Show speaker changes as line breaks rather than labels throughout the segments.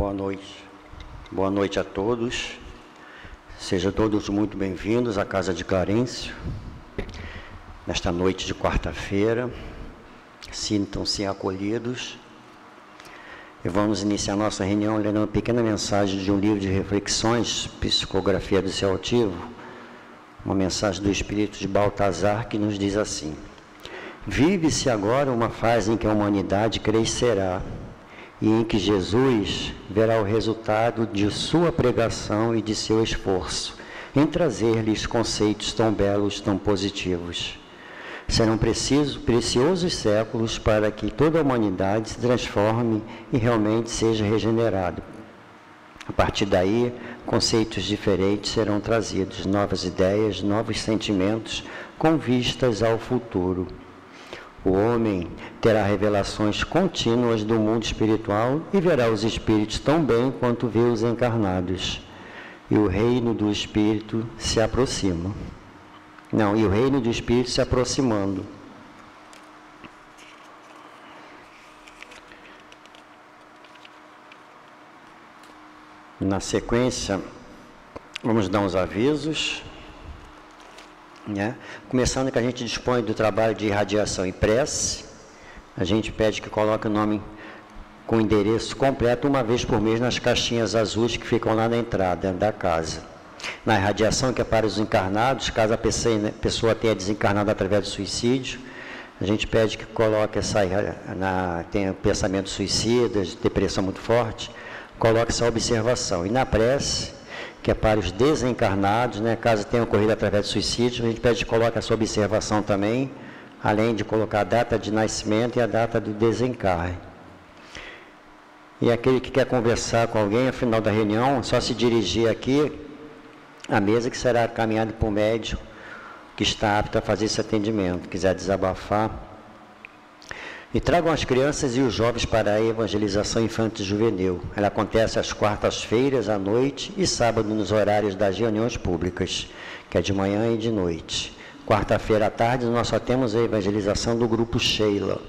Boa noite. Boa noite a todos. Sejam todos muito bem-vindos à Casa de Clarencio, nesta noite de quarta-feira. Sintam-se acolhidos. E vamos iniciar nossa reunião lendo uma pequena mensagem de um livro de reflexões, Psicografia do Céu Altivo, uma mensagem do Espírito de Baltazar que nos diz assim: vive-se agora uma fase em que a humanidade crescerá e em que Jesus verá o resultado de sua pregação e de seu esforço em trazer-lhes conceitos tão belos, tão positivos. Serão preciosos séculos para que toda a humanidade se transforme e realmente seja regenerada. A partir daí, conceitos diferentes serão trazidos, novas ideias, novos sentimentos, com vistas ao futuro. O homem terá revelações contínuas do mundo espiritual e verá os espíritos tão bem quanto vê os encarnados. E o reino do espírito se aproxima. E o reino do espírito se aproximando. Na sequência, vamos dar uns avisos. Começando que a gente dispõe do trabalho de irradiação e prece. A gente pede que coloque o nome com o endereço completo uma vez por mês nas caixinhas azuis que ficam lá na entrada da casa. Na irradiação, que é para os encarnados, caso a pessoa tenha desencarnado através do suicídio, a gente pede que coloque tenha pensamentos suicidas, depressão muito forte, coloque essa observação. E na prece, que é para os desencarnados, caso tenha ocorrido através de suicídio, a gente pede que coloque essa observação também, além de colocar a data de nascimento e a data do desencarne. E aquele que quer conversar com alguém, ao final da reunião, é só se dirigir aqui à mesa que será caminhada por médium que está apto a fazer esse atendimento, quiser desabafar. E tragam as crianças e os jovens para a evangelização infantil e juvenil. Ela acontece às quartas-feiras à noite e sábado nos horários das reuniões públicas, que é de manhã e de noite. Quarta-feira à tarde nós só temos a evangelização do grupo Sheila.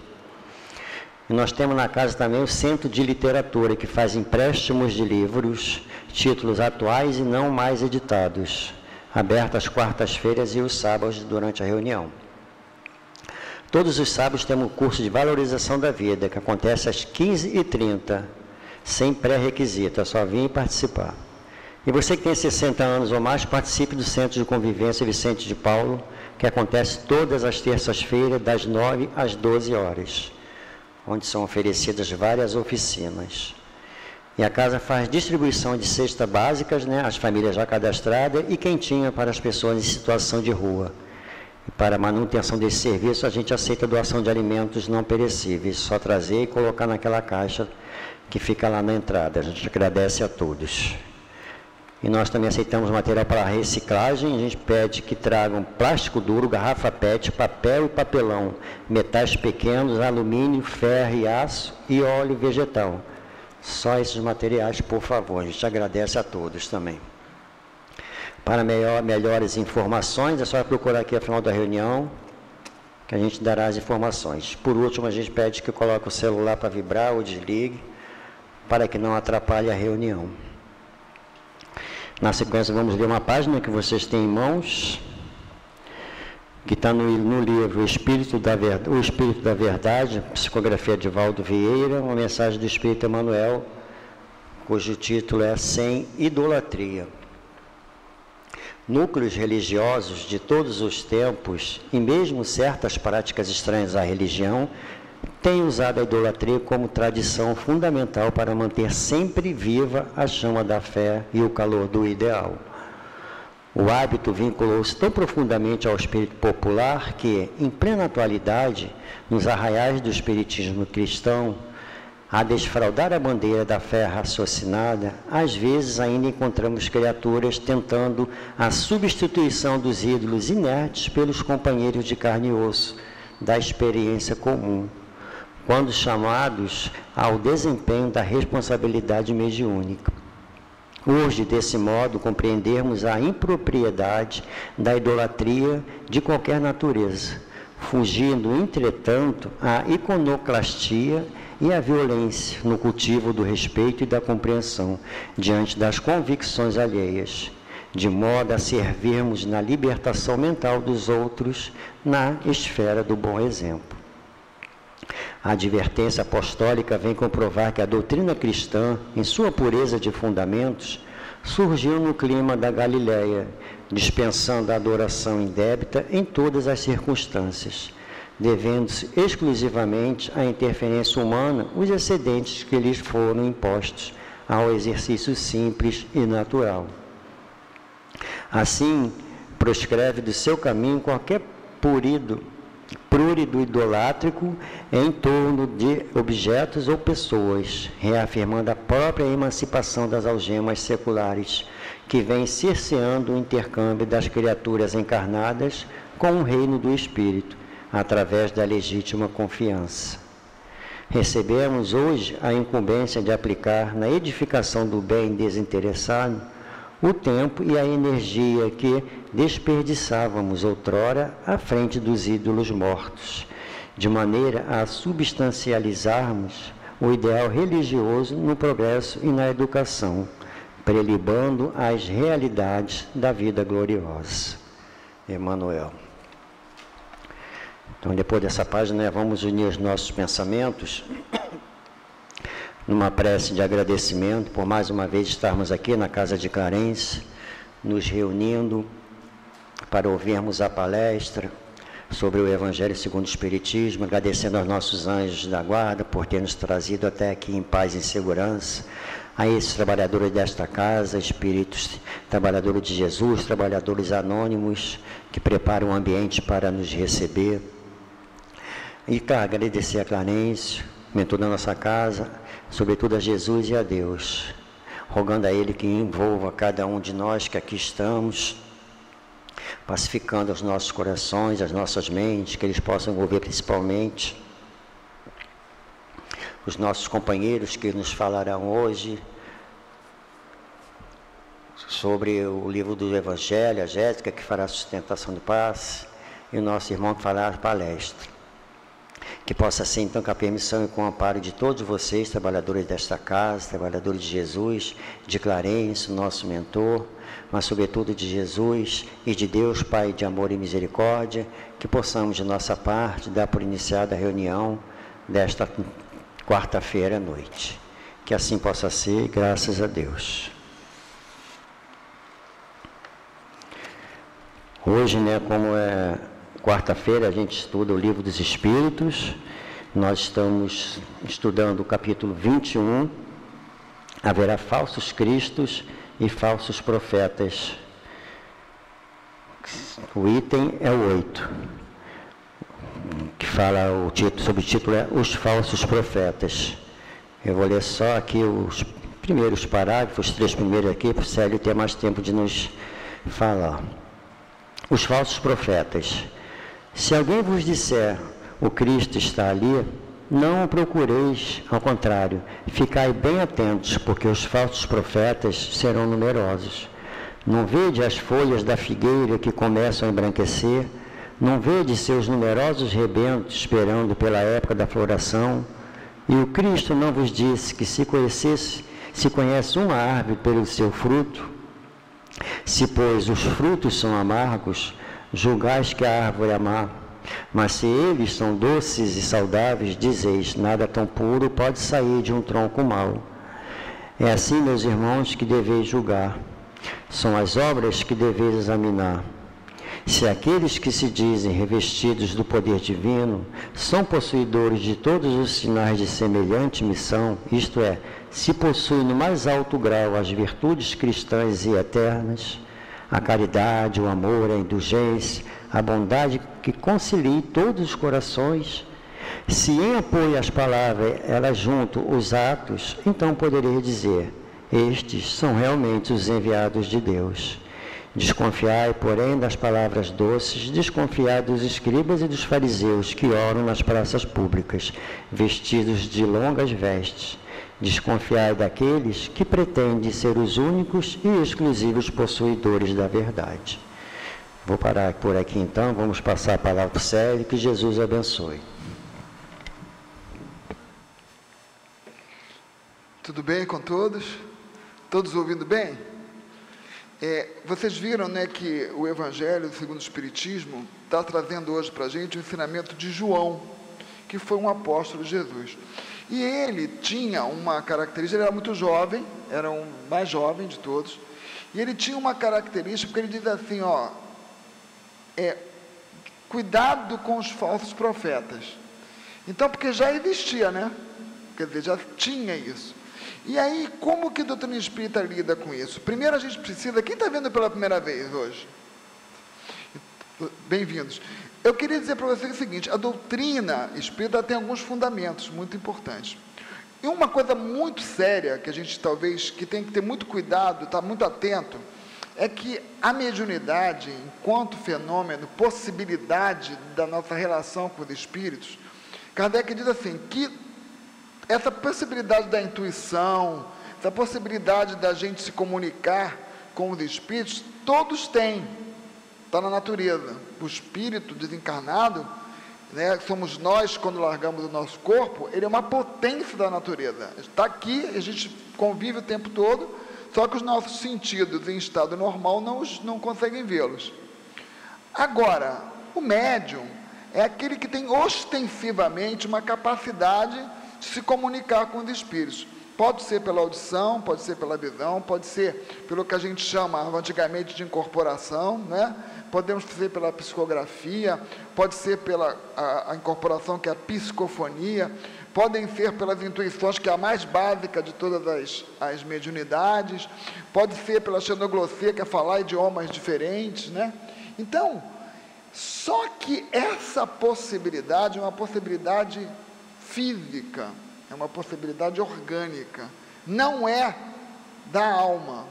E nós temos na casa também o Centro de Literatura, que faz empréstimos de livros, títulos atuais e não mais editados, aberto às quartas-feiras e os sábados durante a reunião. Todos os sábados temos o curso de valorização da vida, que acontece às 15h30, sem pré-requisito, é só vir e participar. E você que tem 60 anos ou mais, participe do Centro de Convivência Vicente de Paulo, que acontece todas as terças-feiras, das 9 às 12 horas, onde são oferecidas várias oficinas. E a casa faz distribuição de cestas básicas, às famílias já cadastradas, e quentinha para as pessoas em situação de rua. E para a manutenção desse serviço, a gente aceita doação de alimentos não perecíveis, só trazer e colocar naquela caixa que fica lá na entrada. A gente agradece a todos. E nós também aceitamos material para reciclagem. A gente pede que tragam plástico duro, garrafa PET, papel e papelão, metais pequenos, alumínio, ferro e aço e óleo vegetal. Só esses materiais, por favor. A gente agradece a todos também. Para melhores informações, é só procurar aqui ao final da reunião, que a gente dará as informações. Por último, a gente pede que coloque o celular para vibrar ou desligue, para que não atrapalhe a reunião. Na sequência, vamos ler uma página que vocês têm em mãos, que está no livro O Espírito da Verdade, psicografia de Valdo Vieira, uma mensagem do Espírito Emmanuel, cujo título é Sem Idolatria. Núcleos religiosos de todos os tempos, e mesmo certas práticas estranhas à religião, têm usado a idolatria como tradição fundamental para manter sempre viva a chama da fé e o calor do ideal. O hábito vinculou-se tão profundamente ao espírito popular que, em plena atualidade, nos arraiais do espiritismo cristão, a desfraldar a bandeira da fé raciocinada, às vezes ainda encontramos criaturas tentando a substituição dos ídolos inertes pelos companheiros de carne e osso da experiência comum, quando chamados ao desempenho da responsabilidade mediúnica. Urge, desse modo, compreendermos a impropriedade da idolatria de qualquer natureza, fugindo, entretanto, à iconoclastia e a violência no cultivo do respeito e da compreensão diante das convicções alheias, de modo a servirmos na libertação mental dos outros na esfera do bom exemplo. A advertência apostólica vem comprovar que a doutrina cristã, em sua pureza de fundamentos, surgiu no clima da Galileia, dispensando a adoração indébita em todas as circunstâncias, devendo-se exclusivamente à interferência humana os excedentes que lhes foram impostos ao exercício simples e natural. Assim, proscreve do seu caminho qualquer prurido idolátrico em torno de objetos ou pessoas, reafirmando a própria emancipação das algemas seculares, que vem cerceando o intercâmbio das criaturas encarnadas com o reino do Espírito, através da legítima confiança. Recebemos hoje a incumbência de aplicar na edificação do bem desinteressado o tempo e a energia que desperdiçávamos outrora à frente dos ídolos mortos, de maneira a substancializarmos o ideal religioso no progresso e na educação, prelibando as realidades da vida gloriosa. Emmanuel. Então, depois dessa página, vamos unir os nossos pensamentos numa prece de agradecimento por mais uma vez estarmos aqui na Casa de Clarence, nos reunindo para ouvirmos a palestra sobre o Evangelho segundo o Espiritismo, agradecendo aos nossos anjos da guarda por ter nos trazido até aqui em paz e em segurança, a esses trabalhadores desta casa, espíritos, trabalhadores de Jesus, trabalhadores anônimos, que preparam o ambiente para nos receber. E agradecer a Clarence, mentor da nossa casa, sobretudo a Jesus e a Deus, rogando a Ele que envolva cada um de nós que aqui estamos, pacificando os nossos corações, as nossas mentes, que eles possam envolver principalmente os nossos companheiros que nos falarão hoje sobre o livro do Evangelho, a Jéssica, que fará a sustentação do passe, e o nosso irmão que fará a palestra. Que possa ser, então, com a permissão e com o amparo de todos vocês, trabalhadores desta casa, trabalhadores de Jesus, de Clarence, nosso mentor, mas, sobretudo, de Jesus e de Deus, Pai de amor e misericórdia, que possamos, de nossa parte, dar por iniciada a reunião desta quarta-feira à noite. Que assim possa ser, graças a Deus. Hoje, como é quarta-feira, a gente estuda o Livro dos Espíritos. Nós estamos estudando o capítulo 21. Haverá falsos cristos e falsos profetas. O item é o 8, que fala o título, sobre o título é Os Falsos Profetas. Eu vou ler só aqui os primeiros parágrafos, os 3 primeiros aqui, para o Célio ter mais tempo de nos falar. Os falsos profetas. Se alguém vos disser, o Cristo está ali, não o procureis, ao contrário, ficai bem atentos, porque os falsos profetas serão numerosos. Não vede as folhas da figueira que começam a embranquecer? Não vede seus numerosos rebentos esperando pela época da floração? E o Cristo não vos disse que se conhece uma árvore pelo seu fruto? Se, pois, os frutos são amargos, julgais que a árvore é má. Mas se eles são doces e saudáveis, dizeis, nada tão puro pode sair de um tronco mau. É assim, meus irmãos, que deveis julgar. São as obras que deveis examinar. Se aqueles que se dizem revestidos do poder divino são possuidores de todos os sinais de semelhante missão, isto é, se possuem no mais alto grau as virtudes cristãs e eternas, a caridade, o amor, a indulgência, a bondade que concilie todos os corações, se em apoio às palavras elas juntam os atos, então poderei dizer, estes são realmente os enviados de Deus. Desconfiai, porém, das palavras doces, desconfiai dos escribas e dos fariseus que oram nas praças públicas, vestidos de longas vestes. Desconfiai daqueles que pretendem ser os únicos e exclusivos possuidores da verdade. Vou parar por aqui então, vamos passar a palavra para o Célio, que Jesus abençoe.
Tudo bem com todos? Todos ouvindo bem? Vocês viram, né, que o Evangelho segundo o Espiritismo está trazendo hoje para a gente o ensinamento de João, que foi um apóstolo de Jesus. E ele tinha uma característica, ele era muito jovem, era o mais jovem de todos, e ele tinha uma característica, porque ele diz assim, cuidado com os falsos profetas. Então, porque já existia, né? Quer dizer, já tinha isso. E aí, como que a doutrina espírita lida com isso? Primeiro a gente precisa... Quem está vendo pela primeira vez hoje? Bem-vindos. Eu queria dizer para vocês o seguinte, a doutrina espírita tem alguns fundamentos muito importantes. E uma coisa muito séria, que a gente talvez, que tem que ter muito cuidado, estar muito atento, é que a mediunidade, enquanto fenômeno, possibilidade da nossa relação com os espíritos, Kardec diz assim, que essa possibilidade da intuição, essa possibilidade da gente se comunicar com os espíritos, todos têm, está na natureza. O espírito desencarnado, né, somos nós quando largamos o nosso corpo, ele é uma potência da natureza. Está aqui, a gente convive o tempo todo, só que os nossos sentidos em estado normal não conseguem vê-los. Agora, o médium é aquele que tem ostensivamente uma capacidade de se comunicar com os espíritos. Pode ser pela audição, pode ser pela visão, pode ser pelo que a gente chama antigamente de incorporação, né? Podemos ser pela psicografia, pode ser pela a incorporação, que é a psicofonia, podem ser pelas intuições, que é a mais básica de todas as mediunidades, pode ser pela xenoglossia, que é falar idiomas diferentes, né? Então, só que essa possibilidade é uma possibilidade física, é uma possibilidade orgânica, não é da alma.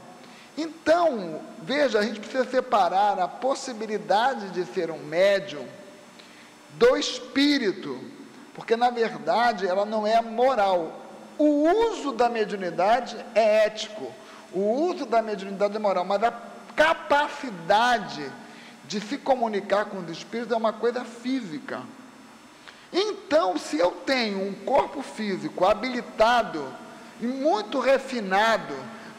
Então, veja, a gente precisa separar a possibilidade de ser um médium do espírito, porque na verdade ela não é moral. O uso da mediunidade é ético, o uso da mediunidade é moral, mas a capacidade de se comunicar com os espíritos é uma coisa física. Então, se eu tenho um corpo físico habilitado e muito refinado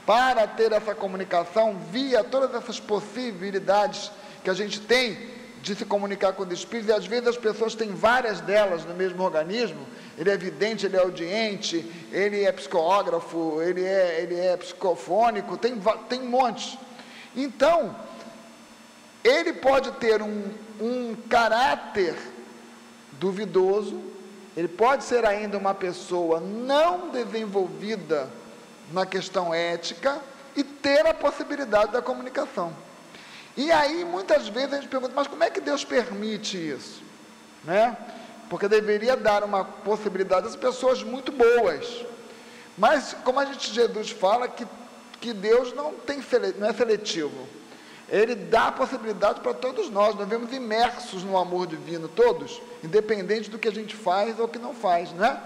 para ter essa comunicação via todas essas possibilidades que a gente tem de se comunicar com os espíritos, e às vezes as pessoas têm várias delas no mesmo organismo, ele é vidente, ele é audiente, ele é psicógrafo, ele é psicofônico, tem montes. Então, ele pode ter um caráter duvidoso, ele pode ser ainda uma pessoa não desenvolvida na questão ética e ter a possibilidade da comunicação. E aí, muitas vezes a gente pergunta, mas como é que Deus permite isso? Né? Porque deveria dar uma possibilidade às pessoas muito boas. Mas, como Jesus fala, que Deus não é seletivo. Ele dá a possibilidade para todos nós vivemos imersos no amor divino, todos, independente do que a gente faz ou que não faz, né?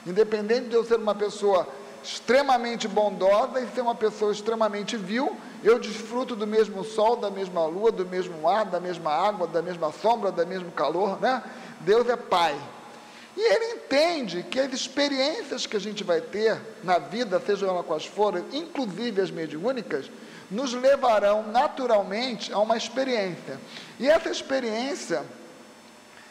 Independente de eu ser uma pessoa extremamente bondosa e ser uma pessoa extremamente vil, eu desfruto do mesmo sol, da mesma lua, do mesmo ar, da mesma água, da mesma sombra, do mesmo calor, né? Deus é Pai. E Ele entende que as experiências que a gente vai ter na vida, sejam elas quais forem, inclusive as mediúnicas, nos levarão naturalmente a uma experiência. E essa experiência,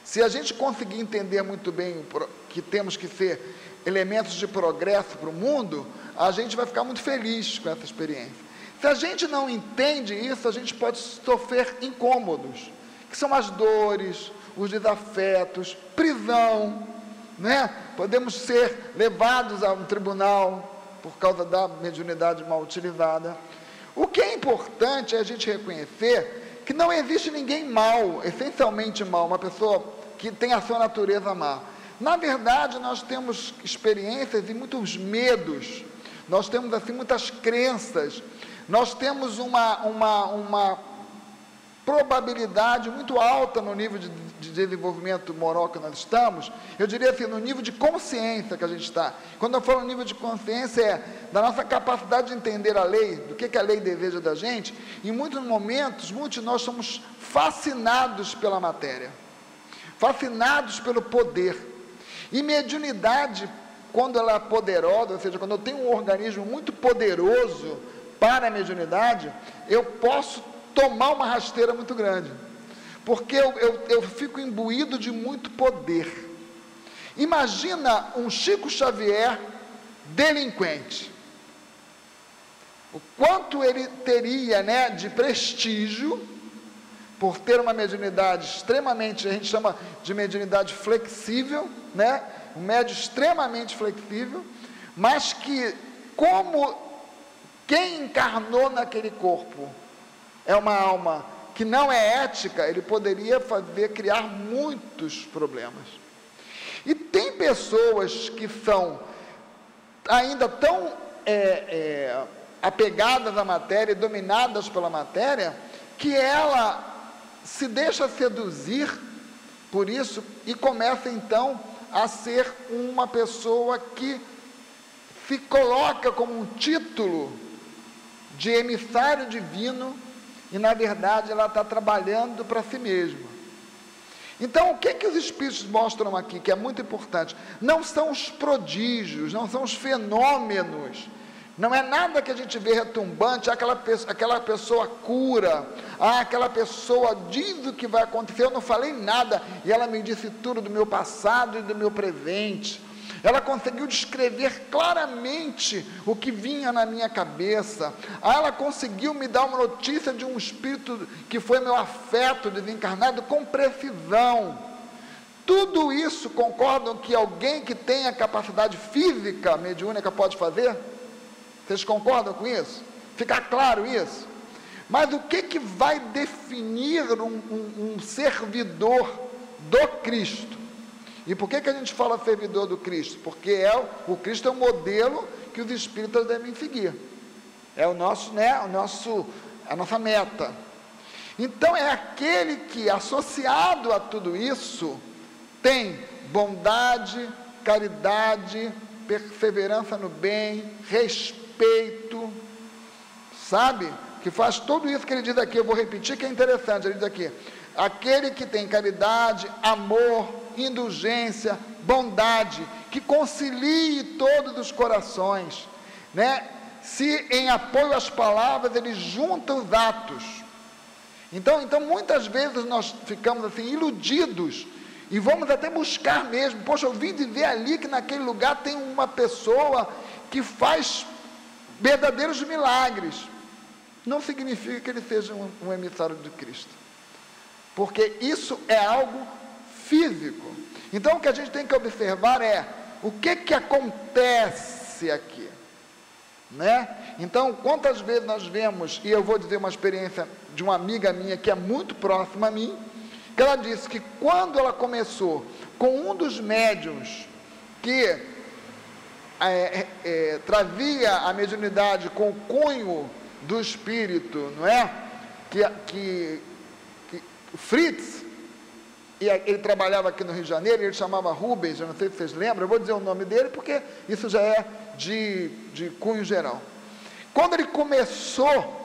se a gente conseguir entender muito bem que temos que ser elementos de progresso para o mundo, a gente vai ficar muito feliz com essa experiência. Se a gente não entende isso, a gente pode sofrer incômodos, que são as dores, os desafetos, prisão, né? Podemos ser levados a um tribunal por causa da mediunidade mal utilizada. O que é importante é a gente reconhecer que não existe ninguém mal, essencialmente mal, uma pessoa que tem a sua natureza má. Na verdade, nós temos experiências e muitos medos, nós temos assim muitas crenças, nós temos uma probabilidade muito alta no nível de desenvolvimento moral que nós estamos, eu diria assim, no nível de consciência que a gente está. Quando eu falo nível de consciência, é da nossa capacidade de entender a lei, do que a lei deseja da gente. Em muitos momentos, muitos de nós somos fascinados pela matéria, fascinados pelo poder. E mediunidade quando ela é poderosa, ou seja, quando eu tenho um organismo muito poderoso para a mediunidade, eu posso tomar uma rasteira muito grande, porque eu fico imbuído de muito poder. Imagina um Chico Xavier delinquente, o quanto ele teria, né, de prestígio, por ter uma mediunidade extremamente, a gente chama de mediunidade flexível, né, um médium extremamente flexível, mas que, como quem encarnou naquele corpo é uma alma que não é ética, ele poderia criar muitos problemas. E tem pessoas que são ainda tão apegadas à matéria, dominadas pela matéria, que ela se deixa seduzir por isso e começa então a ser uma pessoa que se coloca como um título de emissário divino, e na verdade ela está trabalhando para si mesma. Então, o que os espíritos mostram aqui, que é muito importante? Não são os prodígios, não são os fenômenos, não é nada que a gente vê retumbante, aquela pessoa cura, aquela pessoa diz o que vai acontecer, eu não falei nada, e ela me disse tudo do meu passado e do meu presente. Ela conseguiu descrever claramente o que vinha na minha cabeça. Ela conseguiu me dar uma notícia de um espírito que foi meu afeto desencarnado com precisão. Tudo isso, concordam que alguém que tenha capacidade física mediúnica pode fazer? Vocês concordam com isso? Fica claro isso? Mas o que vai definir um servidor do Cristo? E por que a gente fala servidor do Cristo? Porque o Cristo é o modelo que os espíritas devem seguir. É o nosso, né, a nossa meta. Então é aquele que, associado a tudo isso, tem bondade, caridade, perseverança no bem, respeito, sabe? Que faz tudo isso que ele diz aqui. Eu vou repetir que é interessante, ele diz aqui: aquele que tem caridade, amor, indulgência, bondade, que concilie todos os corações, né? Se em apoio às palavras ele junta os atos. Então muitas vezes nós ficamos assim iludidos e vamos até buscar mesmo. Poxa, eu vim dizer ali que naquele lugar tem uma pessoa que faz verdadeiros milagres. Não significa que ele seja um emissário de Cristo, porque isso é algo físico. Então o que a gente tem que observar é o que acontece aqui, né? Então, quantas vezes nós vemos, e eu vou dizer uma experiência de uma amiga minha que é muito próxima a mim, que ela disse que quando ela começou com um dos médiuns que trazia a mediunidade com o cunho do espírito, não é? Que Fritz, e ele trabalhava aqui no Rio de Janeiro, ele chamava Rubens, eu não sei se vocês lembram, eu vou dizer o nome dele, porque isso já é de cunho geral. Quando ele começou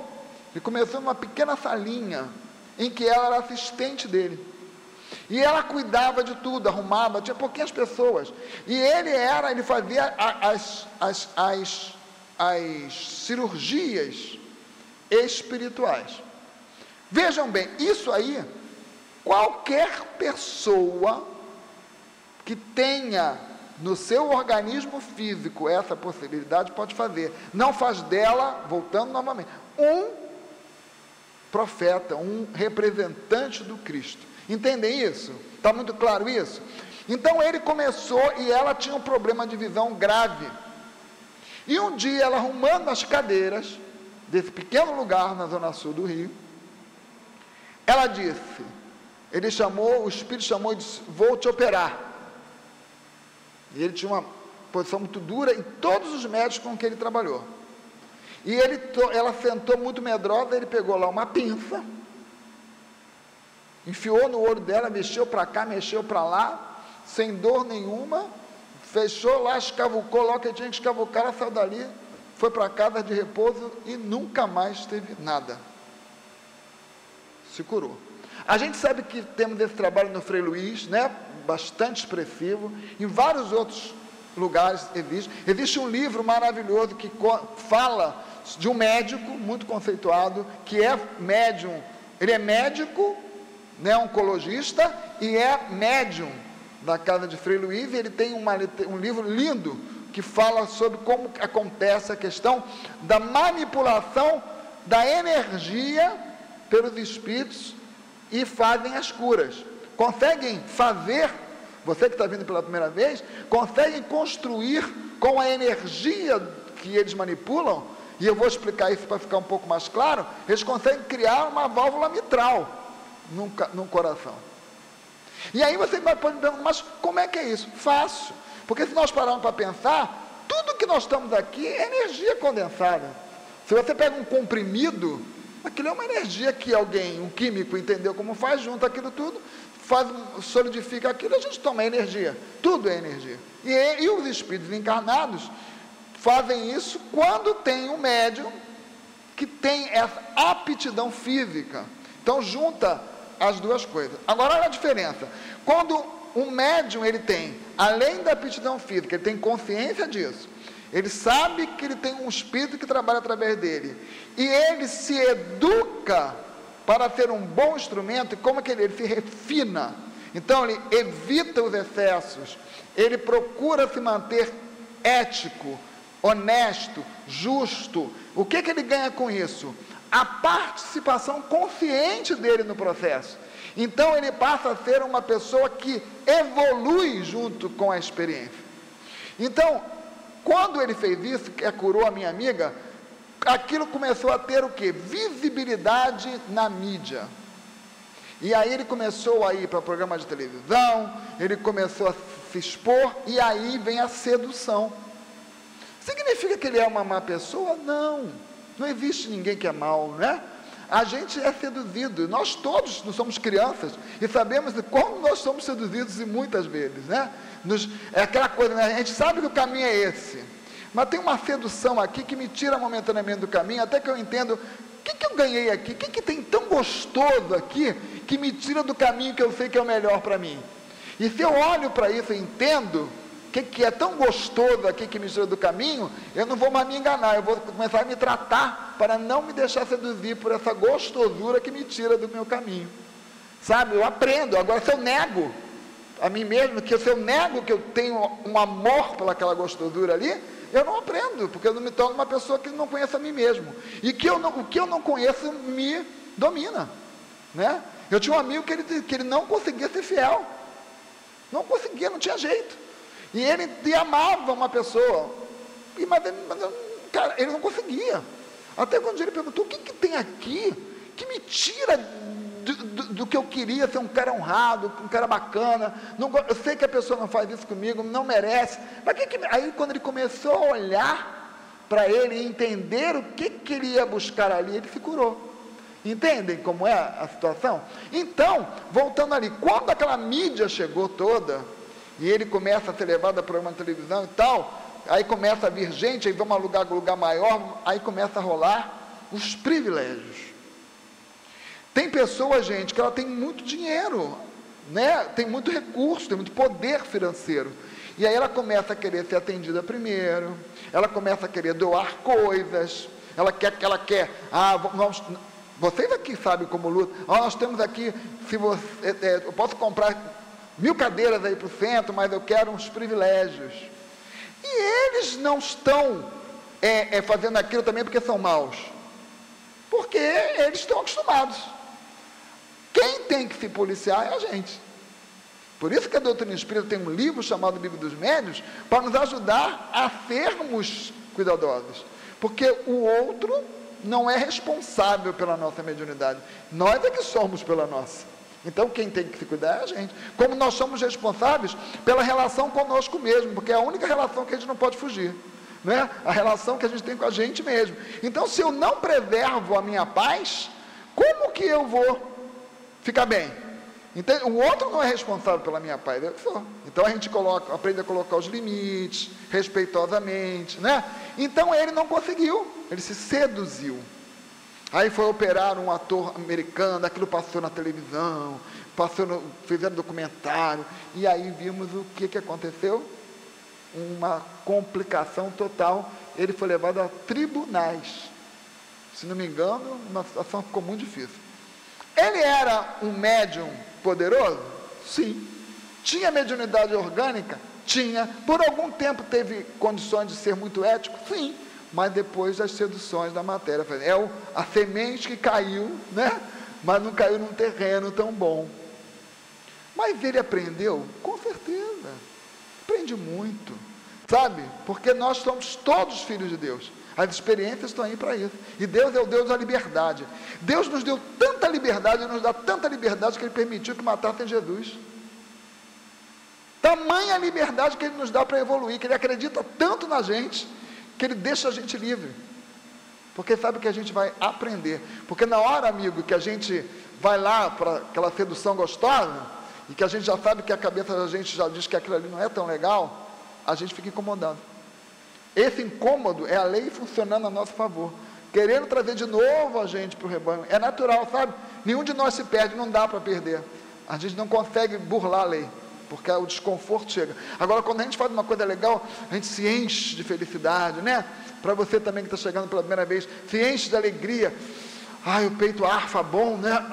numa pequena salinha, em que ela era assistente dele, e ela cuidava de tudo, arrumava, tinha pouquinhas pessoas, e ele fazia as cirurgias espirituais. Vejam bem, isso aí, qualquer pessoa que tenha no seu organismo físico essa possibilidade pode fazer. Não faz dela, voltando novamente, um profeta, um representante do Cristo. Entendem isso? Está muito claro isso? Então ele começou e ela tinha um problema de visão grave. E um dia ela arrumando as cadeiras desse pequeno lugar na zona sul do Rio, ela disse, o espírito chamou e disse: vou te operar. E ele tinha uma posição muito dura em todos os médicos com que ele trabalhou. E ela sentou muito medrosa, ele pegou lá uma pinça, enfiou no olho dela, mexeu para cá, mexeu para lá, sem dor nenhuma, fechou lá, escavucou lá o que tinha que escavucar, ela saiu dali, foi para casa de repouso e nunca mais teve nada. Se curou. A gente sabe que temos esse trabalho no Frei Luiz, né? Bastante expressivo, em vários outros lugares existe um livro maravilhoso que fala de um médico muito conceituado, que é médium, ele é médico, né, oncologista, e é médium da casa de Frei Luiz, e ele tem um livro lindo, que fala sobre como acontece a questão da manipulação da energia pelos espíritos, e fazem as curas, conseguem fazer, você que está vindo pela primeira vez, conseguem construir com a energia que eles manipulam, e eu vou explicar isso para ficar um pouco mais claro, eles conseguem criar uma válvula mitral no coração. E aí você pode me perguntar, mas como é que é isso? Fácil, porque se nós pararmos para pensar, tudo que nós estamos aqui é energia condensada. Se você pega um comprimido, aquilo é uma energia que alguém, um químico, entendeu como faz, junta aquilo tudo, solidifica aquilo, a gente toma energia, tudo é energia. E os espíritos encarnados fazem isso quando tem um médium que tem essa aptidão física. Então junta as duas coisas. Agora olha a diferença. Quando um médium, ele tem, além da aptidão física, ele tem consciência disso, ele sabe que ele tem um espírito que trabalha através dele, e ele se educa para ser um bom instrumento. E como é que ele se refina? Então ele evita os excessos, ele procura se manter ético, honesto, justo. O que ele ganha com isso? A participação consciente dele no processo. Então ele passa a ser uma pessoa que evolui junto com a experiência. Então, quando ele fez isso, que curou a minha amiga, aquilo começou a ter o quê? Visibilidade na mídia. E aí ele começou a ir para programas de televisão, ele começou a se expor, e aí vem a sedução. Significa que ele é uma má pessoa? Não, não existe ninguém que é mau, né? A gente é seduzido, nós todos não somos crianças, e sabemos como nós somos seduzidos, e muitas vezes, né? É aquela coisa, né? A gente sabe que o caminho é esse, mas tem uma sedução aqui que me tira momentaneamente do caminho, até que eu entendo, o que eu ganhei aqui? O que tem tão gostoso aqui, que me tira do caminho que eu sei que é o melhor para mim? E se eu olho para isso e entendo, o que é tão gostoso aqui que me tira do caminho, eu não vou mais me enganar, eu vou começar a me tratar, para não me deixar seduzir por essa gostosura que me tira do meu caminho, sabe? Eu aprendo. Agora, se eu nego a mim mesmo, se eu nego que eu tenho um amor pelaquela gostosura ali, eu não aprendo, porque eu não me torno uma pessoa que não conhece a mim mesmo, e o que eu não conheço me domina, né? Eu tinha um amigo que ele não conseguia ser fiel, não conseguia, não tinha jeito, e ele amava uma pessoa, mas cara, ele não conseguia, até quando ele perguntou, o que tem aqui, que me tira do que eu queria, ser um cara honrado, um cara bacana, eu sei que a pessoa não faz isso comigo, não merece, mas aí quando ele começou a olhar para ele e entender o que ele ia buscar ali, ele se curou. Entendem como é a situação? Então, voltando ali, quando aquela mídia chegou toda, e ele começa a ser levado a programa de televisão e tal, aí começa a vir gente, aí vamos alugar um lugar maior, aí começa a rolar os privilégios. Tem pessoa, gente, que ela tem muito dinheiro, né? Tem muito recurso, tem muito poder financeiro, e aí ela começa a querer ser atendida primeiro, ela começa a querer doar coisas, ela quer, vocês aqui sabem como luta, nós temos aqui, eu posso comprar 1000 cadeiras aí para o centro, mas eu quero uns privilégios, e eles não estão fazendo aquilo também porque são maus, porque eles estão acostumados. Quem tem que se policiar é a gente. Por isso que a doutrina espírita tem um livro chamado Livro dos Médiuns, para nos ajudar a sermos cuidadosos, porque o outro não é responsável pela nossa mediunidade, nós é que somos pela nossa. Então quem tem que se cuidar é a gente, como nós somos responsáveis pela relação conosco mesmo, porque é a única relação que a gente não pode fugir, né? A relação que a gente tem com a gente mesmo. Então, se eu não preservo a minha paz, como que eu vou ficar bem? Então, o outro não é responsável pela minha paz, eu sou. Então a gente aprende a colocar os limites, respeitosamente, né? Então ele não conseguiu, ele se seduziu. Aí foi operar um ator americano, aquilo passou na televisão, fizeram documentário, e aí vimos o que aconteceu. uma complicação total, ele foi levado a tribunais. Se não me engano, uma situação ficou muito difícil. Ele era um médium poderoso? Sim. Tinha mediunidade orgânica? Tinha. Por algum tempo teve condições de ser muito ético? Sim. Mas depois das seduções da matéria. É a semente que caiu, né? Mas não caiu num terreno tão bom. Mas ele aprendeu? Com certeza. Aprende muito. Sabe? Porque nós somos todos filhos de Deus. As experiências estão aí para isso. E Deus é o Deus da liberdade. Deus nos deu tanta liberdade, nos dá tanta liberdade, que Ele permitiu que matassem Jesus. Tamanha liberdade que Ele nos dá para evoluir, que Ele acredita tanto na gente, que Ele deixa a gente livre. Porque sabe que a gente vai aprender. Porque na hora, amigo, que a gente vai lá para aquela sedução gostosa, e que a gente já sabe que a cabeça da gente já diz que aquilo ali não é tão legal, a gente fica incomodado. Esse incômodo é a lei funcionando a nosso favor, querendo trazer de novo a gente para o rebanho. É natural, sabe? Nenhum de nós se perde, não dá para perder. A gente não consegue burlar a lei, porque o desconforto chega. Agora, quando a gente faz uma coisa legal, a gente se enche de felicidade, né? Para você também que está chegando pela primeira vez, se enche de alegria. Ai, o peito arfa bom, né?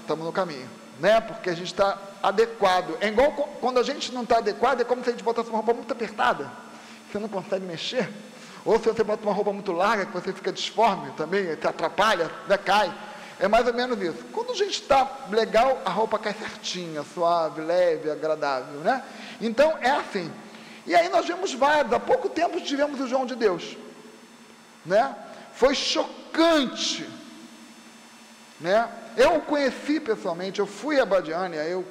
Estamos no caminho, né? Porque a gente está adequado. É igual quando a gente não está adequado, é como se a gente botasse uma roupa muito apertada. Você não consegue mexer, ou se você bota uma roupa muito larga, que você fica disforme também, te atrapalha, né, cai, é mais ou menos isso. Quando a gente está legal, a roupa cai certinha, suave, leve, agradável, né? Então, é assim. E aí nós vimos vários, há pouco tempo tivemos o João de Deus, né? Foi chocante, né? Eu o conheci pessoalmente, eu fui a Badiânia, eu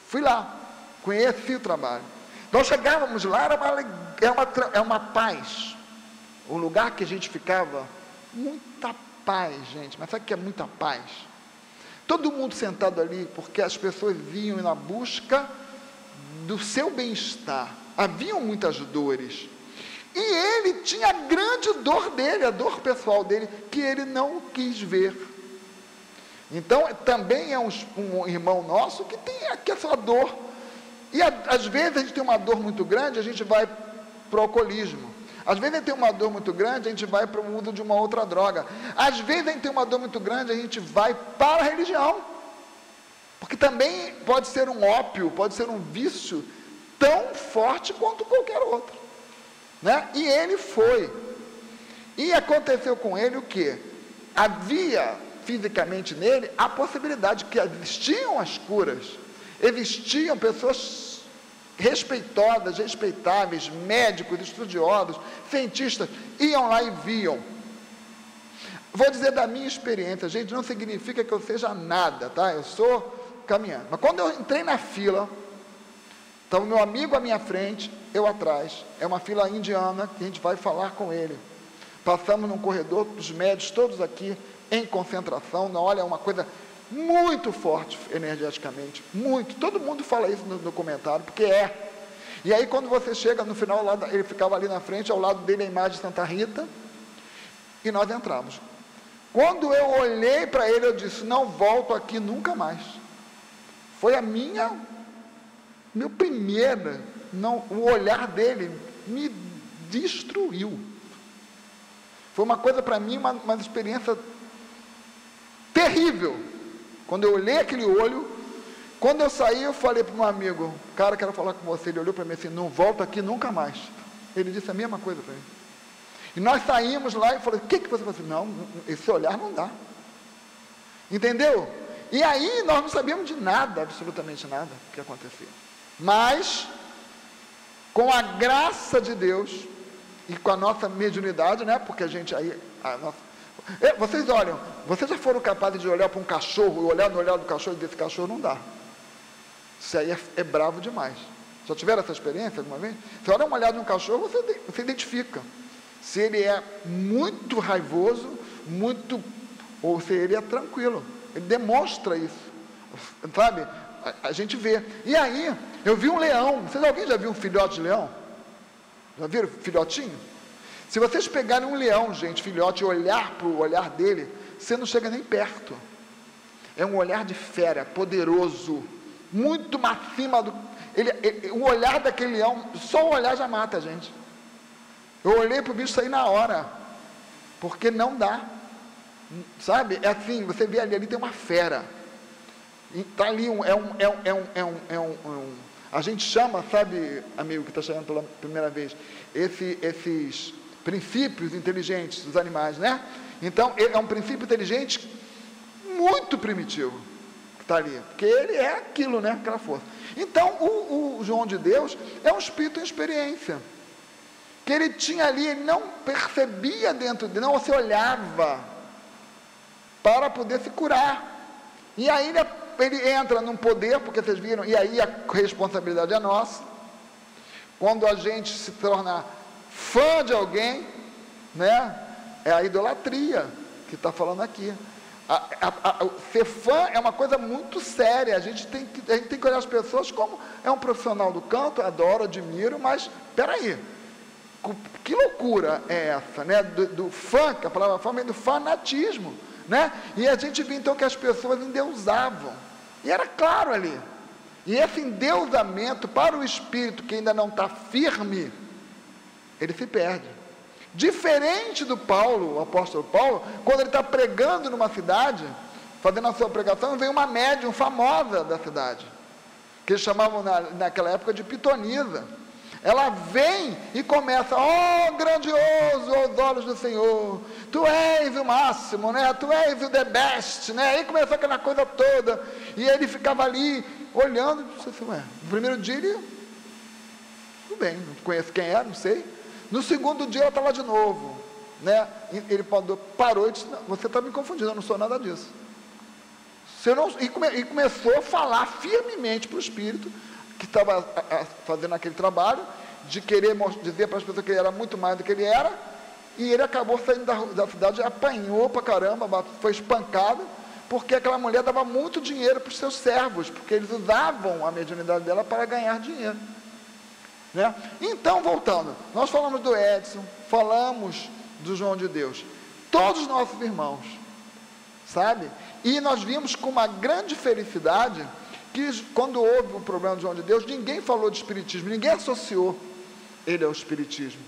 fui lá, conheci o trabalho. Nós chegávamos lá, era uma paz. O lugar que a gente ficava, muita paz, gente. Mas sabe o que é muita paz? Todo mundo sentado ali, porque as pessoas iam na busca do seu bem-estar. Haviam muitas dores. E ele tinha a grande dor dele, a dor pessoal dele, que ele não quis ver. Então, também é um irmão nosso que tem aqui essa dor. E às vezes a gente tem uma dor muito grande, a gente vai para o alcoolismo. Às vezes a gente tem uma dor muito grande, a gente vai para o uso de uma outra droga. Às vezes a gente tem uma dor muito grande, a gente vai para a religião. Porque também pode ser um ópio, pode ser um vício tão forte quanto qualquer outro, né? E ele foi. E aconteceu com ele o quê? Havia fisicamente nele a possibilidade que existiam as curas. Existiam pessoas respeitosas, respeitáveis, médicos, estudiosos, cientistas, iam lá e viam. Vou dizer da minha experiência, gente, não significa que eu seja nada, tá? Eu sou caminhando. Mas quando eu entrei na fila, estava o meu amigo à minha frente, eu atrás. É uma fila indiana, que a gente vai falar com ele. Passamos num corredor, os médicos todos aqui, em concentração. Não, olha, é uma coisa muito forte energeticamente, muito, todo mundo fala isso no documentário, porque é. E aí quando você chega no final, ele ficava ali na frente, ao lado dele a imagem de Santa Rita, e nós entramos. Quando eu olhei para ele, eu disse, não volto aqui nunca mais. Foi meu primeiro, o olhar dele me destruiu. Foi uma coisa para mim, uma experiência terrível. Quando eu olhei aquele olho, quando eu saí, eu falei para um amigo, cara, quero falar com você. Ele olhou para mim assim, não volto aqui nunca mais. Ele disse a mesma coisa para mim. E nós saímos lá e falei, o que você falou? Não, esse olhar não dá. Entendeu? E aí nós não sabíamos de nada, absolutamente nada, o que acontecia. Mas, com a graça de Deus, e com a nossa mediunidade, né? Porque a gente aí, vocês olham, vocês já foram capazes de olhar para um cachorro, e olhar no olhar do cachorro e dizer, esse cachorro não dá. Isso aí é bravo demais. Já tiveram essa experiência alguma vez? Você olha uma olhada no cachorro, você identifica. Se ele é muito raivoso, ou se ele é tranquilo. Ele demonstra isso. Sabe? A gente vê. E aí, eu vi um leão. Alguém já viu um filhote de leão? Já viram filhotinho? Se vocês pegarem um leão, gente, filhote, e olhar para o olhar dele, você não chega nem perto. É um olhar de fera, poderoso, muito acima do... o olhar daquele leão, só o olhar já mata a gente. Eu olhei para o bicho sair na hora, porque não dá, sabe? É assim, você vê ali tem uma fera, está ali, a gente chama, sabe, amigo que está chegando pela primeira vez, esses princípios inteligentes dos animais, né? Então, é um princípio inteligente muito primitivo, que está ali, porque ele é aquilo, né? Aquela força. Então, o João de Deus é um espírito em experiência, que ele tinha ali, ele não percebia dentro dele, não se olhava para poder se curar. E aí ele entra num poder, porque vocês viram, e aí a responsabilidade é nossa. Quando a gente se torna fã de alguém, né? É a idolatria que está falando aqui. Ser fã é uma coisa muito séria. A gente tem que olhar as pessoas como é um profissional do canto, adoro, admiro, mas peraí, que loucura é essa, né? Do fã, que a palavra fã vem do fanatismo, né? E a gente viu então que as pessoas endeusavam, e era claro ali. E esse endeusamento para o espírito que ainda não está firme, ele se perde. Diferente do Paulo, o apóstolo Paulo, quando ele está pregando numa cidade, fazendo a sua pregação, vem uma médium famosa da cidade, que eles chamavam naquela época de pitonisa. Ela vem e começa: oh, grandioso aos olhos do Senhor, tu és o máximo, né? Tu és o the best, né? Aí começou aquela coisa toda, e ele ficava ali, olhando, no primeiro dia ele, tudo bem, não conheço quem é, não sei. No segundo dia ela está lá de novo, né? Ele parou e disse: não, você está me confundindo, eu não sou nada disso. E começou a falar firmemente para o espírito, que estava fazendo aquele trabalho, de querer dizer para as pessoas que ele era muito mais do que ele era, e ele acabou saindo da cidade, apanhou para caramba, foi espancado, porque aquela mulher dava muito dinheiro para os seus servos, porque eles usavam a mediunidade dela para ganhar dinheiro. Né? Então, voltando, nós falamos do Edson, falamos do João de Deus, todos os nossos irmãos, sabe? E nós vimos com uma grande felicidade que quando houve o problema do João de Deus, ninguém falou de espiritismo, ninguém associou ele ao espiritismo,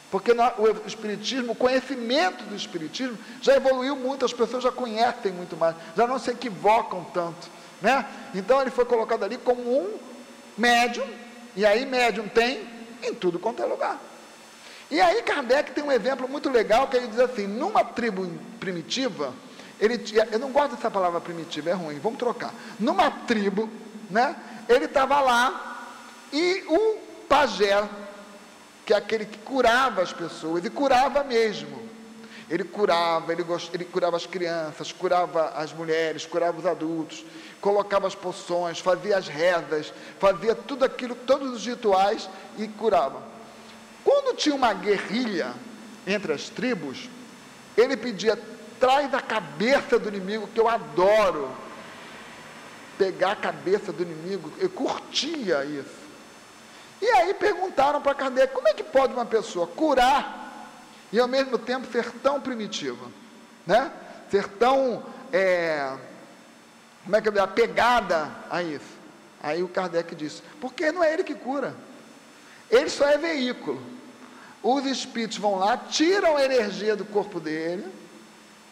porque o espiritismo, o conhecimento do espiritismo já evoluiu muito, as pessoas já conhecem muito mais, já não se equivocam tanto, né? Então ele foi colocado ali como um médium. E aí médium tem em tudo quanto é lugar. E aí Kardec tem um exemplo muito legal, que ele diz assim: numa tribo primitiva, eu não gosto dessa palavra primitiva, é ruim, vamos trocar. Numa tribo, né, ele estava lá, e o pajé, que é aquele que curava as pessoas, e curava mesmo. Ele curava as crianças, curava as mulheres, curava os adultos, colocava as poções, fazia as rezas, fazia tudo aquilo, todos os rituais, e curava. Quando tinha uma guerrilha entre as tribos, ele pedia: traz a cabeça do inimigo, que eu adoro pegar a cabeça do inimigo, eu curtia isso. E aí perguntaram para Kardec: como é que pode uma pessoa curar e ao mesmo tempo ser tão primitiva, né? Ser tão, como é que é, apegada a isso? Aí o Kardec disse: porque não é ele que cura, ele só é veículo. Os espíritos vão lá, tiram a energia do corpo dele,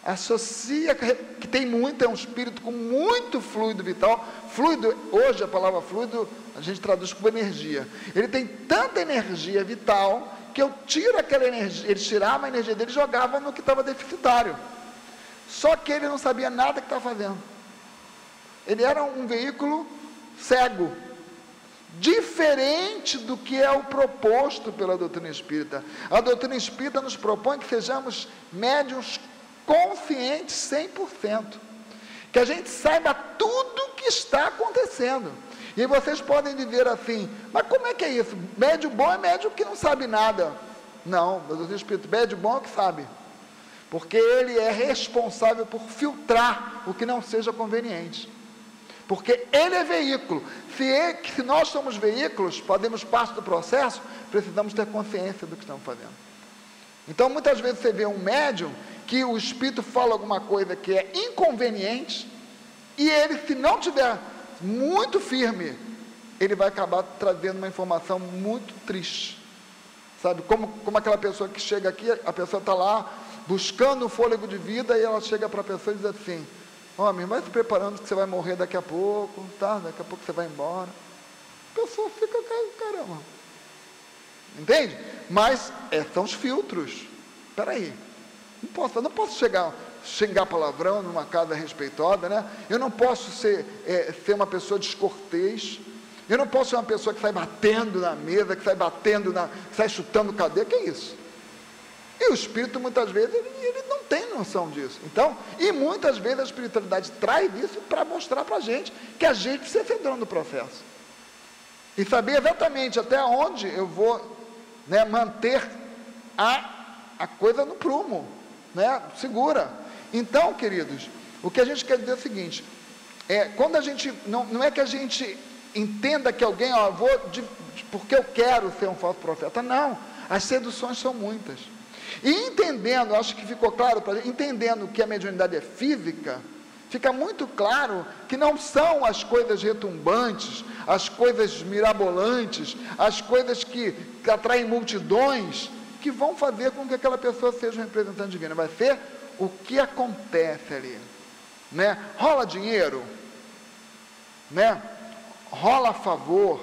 associa, que tem muito, é um espírito com muito fluido vital. Fluido, hoje a palavra fluido a gente traduz como energia. Ele tem tanta energia vital que eu tiro aquela energia, ele tirava a energia dele e jogava no que estava deficitário. Só que ele não sabia nada que estava fazendo. Ele era um veículo cego, diferente do que é o proposto pela doutrina espírita. A doutrina espírita nos propõe que sejamos médiuns conscientes 100%, que a gente saiba tudo o que está acontecendo. E vocês podem dizer assim: mas como é que é isso? Médium bom é médium que não sabe nada. Não, mas o espírito médium bom é o que sabe, porque ele é responsável por filtrar o que não seja conveniente, porque ele é veículo. Se nós somos veículos, fazemos parte do processo, precisamos ter consciência do que estamos fazendo. Então muitas vezes você vê um médium que o espírito fala alguma coisa que é inconveniente, e ele, se não tiver muito firme, ele vai acabar trazendo uma informação muito triste. Sabe, como aquela pessoa que chega aqui, a pessoa está lá buscando o fôlego de vida, e ela chega para a pessoa e diz assim: homem, vai se preparando que você vai morrer daqui a pouco, tá? Daqui a pouco você vai embora. A pessoa fica, caramba. Entende? Mas são os filtros. Espera aí. Eu não posso xingar palavrão numa casa respeitosa, né? Eu não posso ser uma pessoa descortês. Eu não posso ser uma pessoa que sai batendo na mesa, que sai chutando cadeira. Que é isso? E o espírito, muitas vezes, ele não tem noção disso. Então, e muitas vezes a espiritualidade traz isso para mostrar para a gente que a gente precisa ser dono do processo. E saber exatamente até onde eu vou, né, manter a coisa no prumo, né, segura. Então, queridos, o que a gente quer dizer é o seguinte: quando a gente, não é que a gente entenda que alguém, porque eu quero ser um falso profeta. Não, as seduções são muitas. E entendendo, acho que ficou claro para a gente, entendendo que a mediunidade é física, fica muito claro que não são as coisas retumbantes, as coisas mirabolantes, as coisas que atraem multidões, que vão fazer com que aquela pessoa seja um representante divino. Vai ser o que acontece ali, né? Rola dinheiro, né? Rola favor,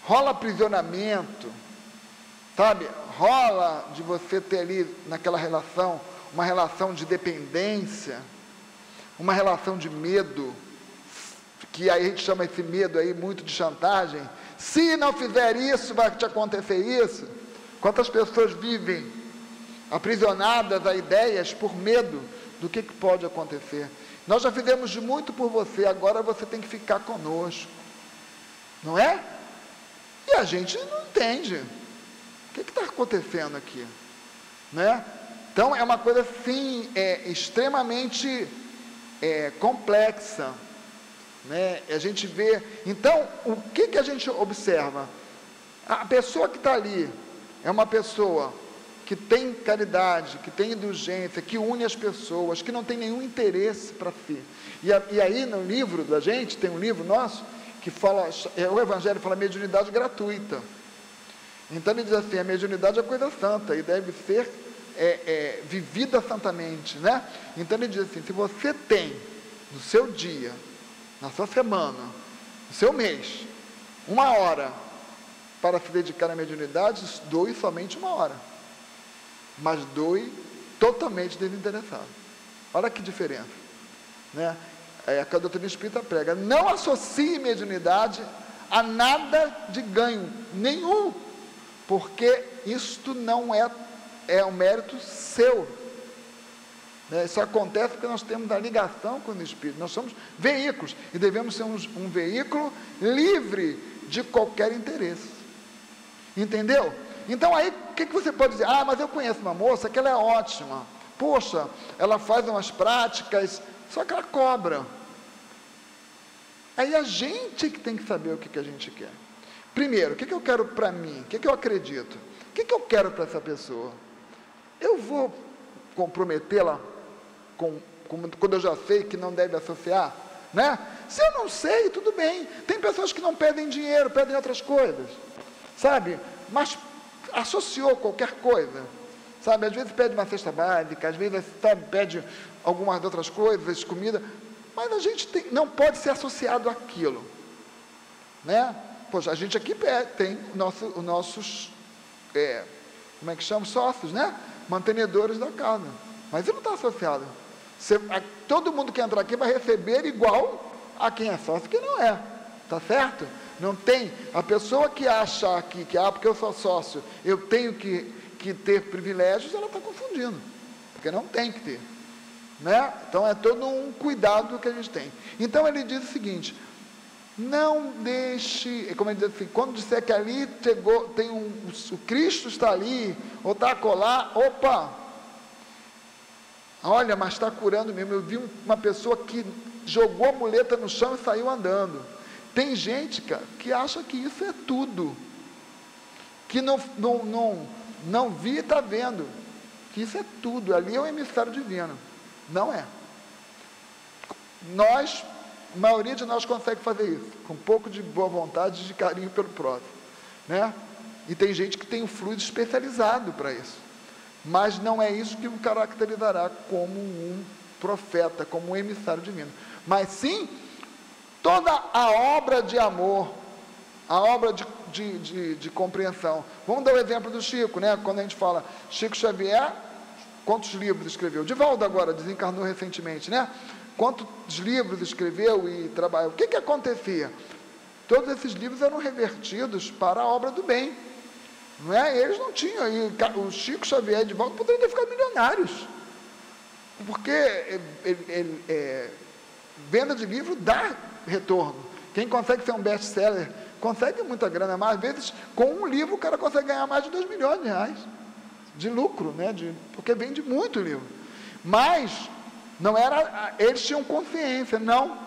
rola aprisionamento, sabe? Rola de você ter ali naquela relação, uma relação de dependência, uma relação de medo, que aí a gente chama esse medo aí muito de chantagem. Se não fizer isso, vai te acontecer isso. Quantas pessoas vivem aprisionadas a ideias por medo do que pode acontecer? Nós já fizemos muito por você, agora você tem que ficar conosco, não é? E a gente não entende. O que está acontecendo aqui? Né? Então, é uma coisa assim, extremamente complexa. Né? A gente vê. Então, o que a gente observa? A pessoa que está ali é uma pessoa que tem caridade, que tem indulgência, que une as pessoas, que não tem nenhum interesse para si. E aí, no livro da gente, tem um livro nosso, que fala, o Evangelho fala mediunidade gratuita. Então ele diz assim: a mediunidade é coisa santa e deve ser vivida santamente, né? Então ele diz assim: se você tem no seu dia, na sua semana, no seu mês, 1 hora para se dedicar à mediunidade, doe somente 1 hora, mas doe totalmente desinteressado. Olha que diferença, né? A doutrina espírita prega: não associe mediunidade a nada de ganho nenhum, porque isto não é um mérito seu, né? Isso acontece porque nós temos a ligação com o Espírito. Nós somos veículos e devemos ser um veículo livre de qualquer interesse. Entendeu? Então aí, o que você pode dizer? Ah, mas eu conheço uma moça que ela é ótima. Poxa, ela faz umas práticas, só que ela cobra. Aí a gente que tem que saber o que a gente quer. Primeiro, o que eu quero para mim? O que eu acredito? O que eu quero para essa pessoa? Eu vou comprometê-la quando eu já sei que não deve associar, né? Se eu não sei, tudo bem. Tem pessoas que não pedem dinheiro, pedem outras coisas, sabe? Mas associou qualquer coisa, sabe? Às vezes pede uma cesta básica, às vezes, sabe, pede algumas outras coisas, comida, mas a gente não pode ser associado àquilo, né? Poxa, a gente aqui tem os nossos, como é que chama? Sócios, né? Mantenedores da casa, mas ele não está associado. Todo mundo que entrar aqui vai receber igual a quem é sócio, que não é, tá certo? Não tem, a pessoa que acha aqui, porque eu sou sócio, eu tenho que ter privilégios, ela está confundindo, porque não tem que ter, né? Então é todo um cuidado que a gente tem. Então ele diz o seguinte: não deixe, como ele diz assim, quando disser que ali chegou, o Cristo está ali, ou está a colar, opa, olha, mas está curando mesmo. Eu vi uma pessoa que jogou a muleta no chão e saiu andando. Tem gente, cara, que acha que isso é tudo, que não vi e está vendo, que isso é tudo, ali é o emissário divino. Não é. Nós A maioria de nós consegue fazer isso, com um pouco de boa vontade e de carinho pelo próximo, né? E tem gente que tem um fluido especializado para isso, mas não é isso que o caracterizará como um profeta, como um emissário divino, mas sim toda a obra de amor, a obra de compreensão. Vamos dar o exemplo do Chico, né? Quando a gente fala Chico Xavier, quantos livros escreveu? Divaldo agora desencarnou recentemente, né? Quantos livros escreveu e trabalhou? O que acontecia? Todos esses livros eram revertidos para a obra do bem, não é? Eles não tinham, e o Chico Xavier e Divaldo poderiam ter ficado milionários, porque venda de livro dá retorno. Quem consegue ser um best-seller consegue muita grana, mas às vezes com um livro o cara consegue ganhar mais de 2 milhões de reais de lucro, né? Porque vende muito livro, mas não era, eles tinham consciência, não,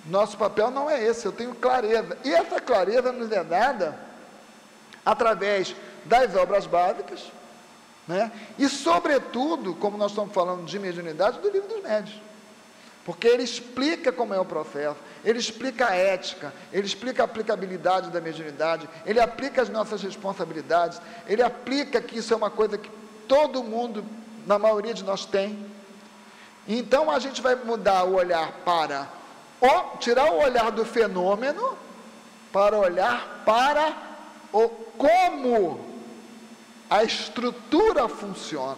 nosso papel não é esse, eu tenho clareza, e essa clareza nos é dada através das obras básicas, né? E sobretudo, como nós estamos falando de mediunidade, do Livro dos Médiuns, porque ele explica como é o processo, ele explica a ética, ele explica a aplicabilidade da mediunidade, ele aplica as nossas responsabilidades, ele aplica que isso é uma coisa que todo mundo, na maioria de nós tem. Então a gente vai mudar o olhar para, tirar o olhar do fenômeno, para olhar para como a estrutura funciona,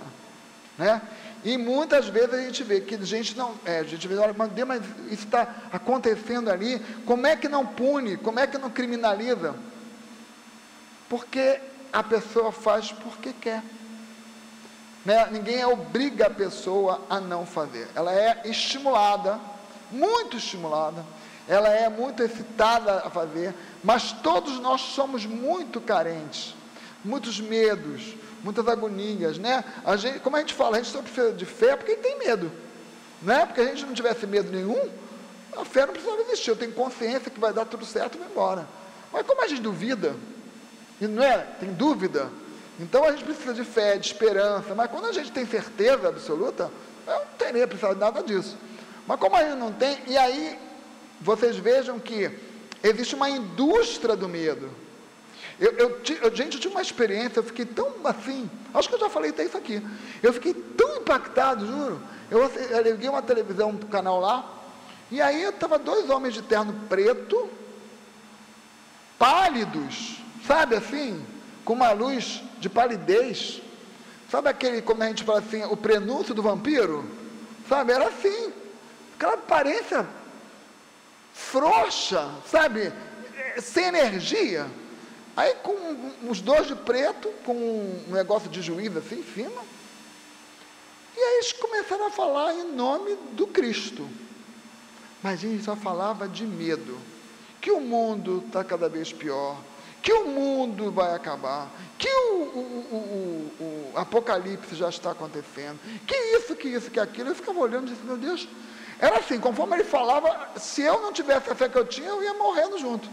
né? E muitas vezes a gente vê que a gente vê, olha, mas isso está acontecendo ali, como é que não pune, como é que não criminaliza? Porque a pessoa faz porque quer, né? Ninguém obriga a pessoa a não fazer, ela é estimulada, muito estimulada, ela é muito excitada a fazer, mas todos nós somos muito carentes, muitos medos, muitas agonias, né? Como a gente fala, a gente só precisa de fé porque tem medo, né? Porque a gente não tivesse medo nenhum, a fé não precisava existir. Eu tenho consciência que vai dar tudo certo e vai embora. Mas como a gente duvida, e não é? Tem dúvida, então a gente precisa de fé, de esperança, mas quando a gente tem certeza absoluta, eu não teria precisado de nada disso. Mas como a gente não tem, e aí vocês vejam que existe uma indústria do medo. Gente, eu tive uma experiência, eu fiquei tão assim, acho que eu já falei até isso aqui, eu fiquei tão impactado, juro, eu liguei uma televisão do canal lá, e aí estava 2 homens de terno preto, pálidos, sabe assim, com uma luz de palidez, sabe aquele, como a gente fala assim, o prenúncio do vampiro, sabe, era assim, aquela aparência frouxa, sabe, sem energia. Aí com os 2 de preto, com um negócio de juiz assim em cima, e aí eles começaram a falar em nome do Cristo, mas a gente só falava de medo, que o mundo está cada vez pior, que o mundo vai acabar, que o apocalipse já está acontecendo, que isso, que aquilo. Eu ficava olhando e disse, meu Deus, era assim, conforme ele falava, se eu não tivesse a fé que eu tinha, eu ia morrendo junto.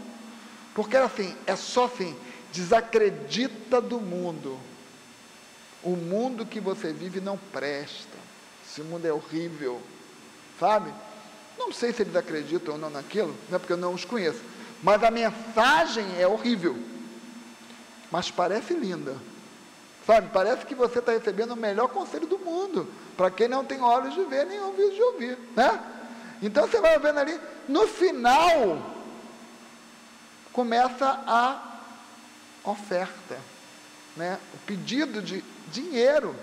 Porque era assim, é só assim, desacredita do mundo. O mundo que você vive não presta. Esse mundo é horrível, sabe? Não sei se eles acreditam ou não naquilo, não é porque eu não os conheço. Mas a mensagem é horrível. Mas parece linda. Sabe, parece que você está recebendo o melhor conselho do mundo. Para quem não tem olhos de ver, nem ouvidos de ouvir, né? Então você vai vendo ali, no final começa a oferta, né? O pedido de dinheiro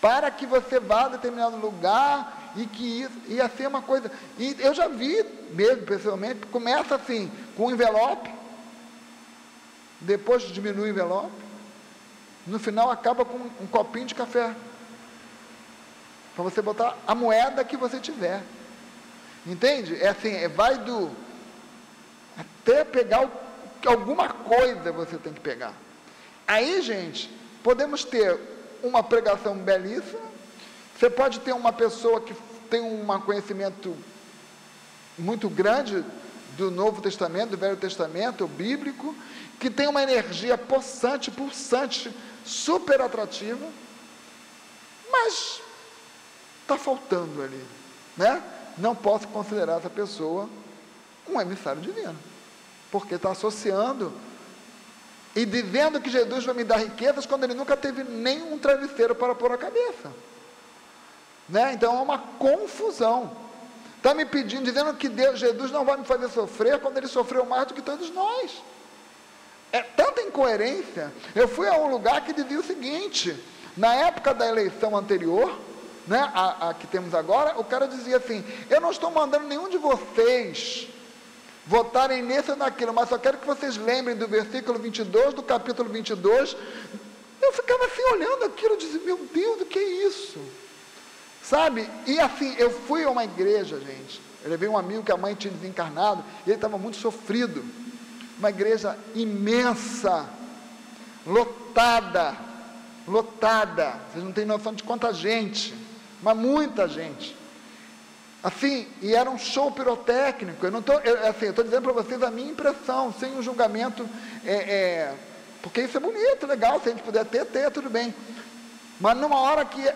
para que você vá a determinado lugar e que isso ia ser uma coisa. E eu já vi mesmo pessoalmente, começa assim com um envelope, depois diminui o envelope, no final acaba com um copinho de café para você botar a moeda que você tiver, entende? É assim, vai até pegar alguma coisa você tem que pegar. Aí, gente, podemos ter uma pregação belíssima, você pode ter uma pessoa que tem um conhecimento muito grande do Novo Testamento, do Velho Testamento, o bíblico, que tem uma energia possante, pulsante, super atrativa, mas está faltando ali, né? não posso considerar essa pessoa um emissário divino, porque está associando e dizendo que Jesus vai me dar riquezas quando ele nunca teve nenhum travesseiro para pôr a cabeça, né? Então é uma confusão. Está me pedindo, dizendo que Jesus não vai me fazer sofrer quando ele sofreu mais do que todos nós. É tanta incoerência. Eu fui a um lugar que dizia o seguinte, na época da eleição anterior, né, a que temos agora, o cara dizia assim: eu não estou mandando nenhum de vocês votarem nesse ou naquilo, mas só quero que vocês lembrem do versículo 22, do capítulo 22. Eu ficava assim olhando aquilo, dizia: meu Deus, o que é isso? Sabe? E assim, eu fui a uma igreja, gente, eu levei um amigo que a mãe tinha desencarnado, e ele estava muito sofrido, uma igreja imensa, lotada, vocês não têm noção de quanta gente, mas muita gente, assim, e era um show pirotécnico. Eu estou dizendo para vocês a minha impressão, sem um julgamento, porque isso é bonito, legal, se a gente puder ter, tudo bem, mas numa hora que,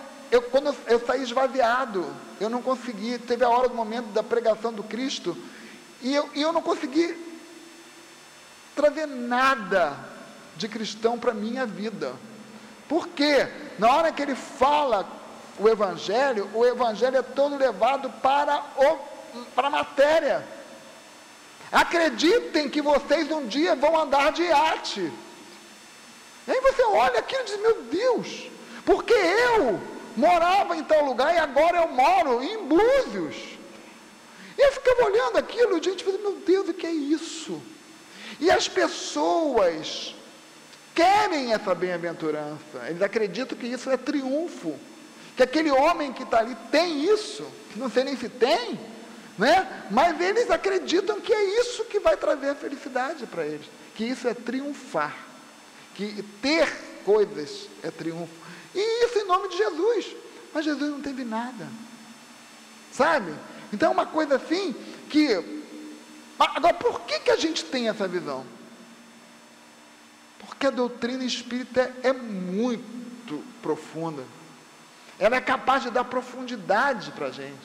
quando eu saí esvaziado, eu não consegui, teve a hora do momento da pregação do Cristo, e eu não consegui trazer nada de cristão para a minha vida, porque na hora que ele fala o Evangelho é todo levado para a matéria. Acreditem que vocês um dia vão andar de iate. E aí você olha aquilo e diz: meu Deus, porque eu morava em tal lugar e agora eu moro em Búzios. E eu ficava olhando aquilo, gente, meu Deus, o que é isso? E as pessoas querem essa bem-aventurança, eles acreditam que isso é triunfo, que aquele homem que está ali tem isso, não sei nem se tem, né? Mas eles acreditam que é isso que vai trazer a felicidade para eles, que isso é triunfar, que ter coisas é triunfo, e isso em nome de Jesus, mas Jesus não teve nada, sabe? Então é uma coisa assim que... Agora, por que a gente tem essa visão? Porque a doutrina espírita é muito profunda, ela é capaz de dar profundidade para a gente,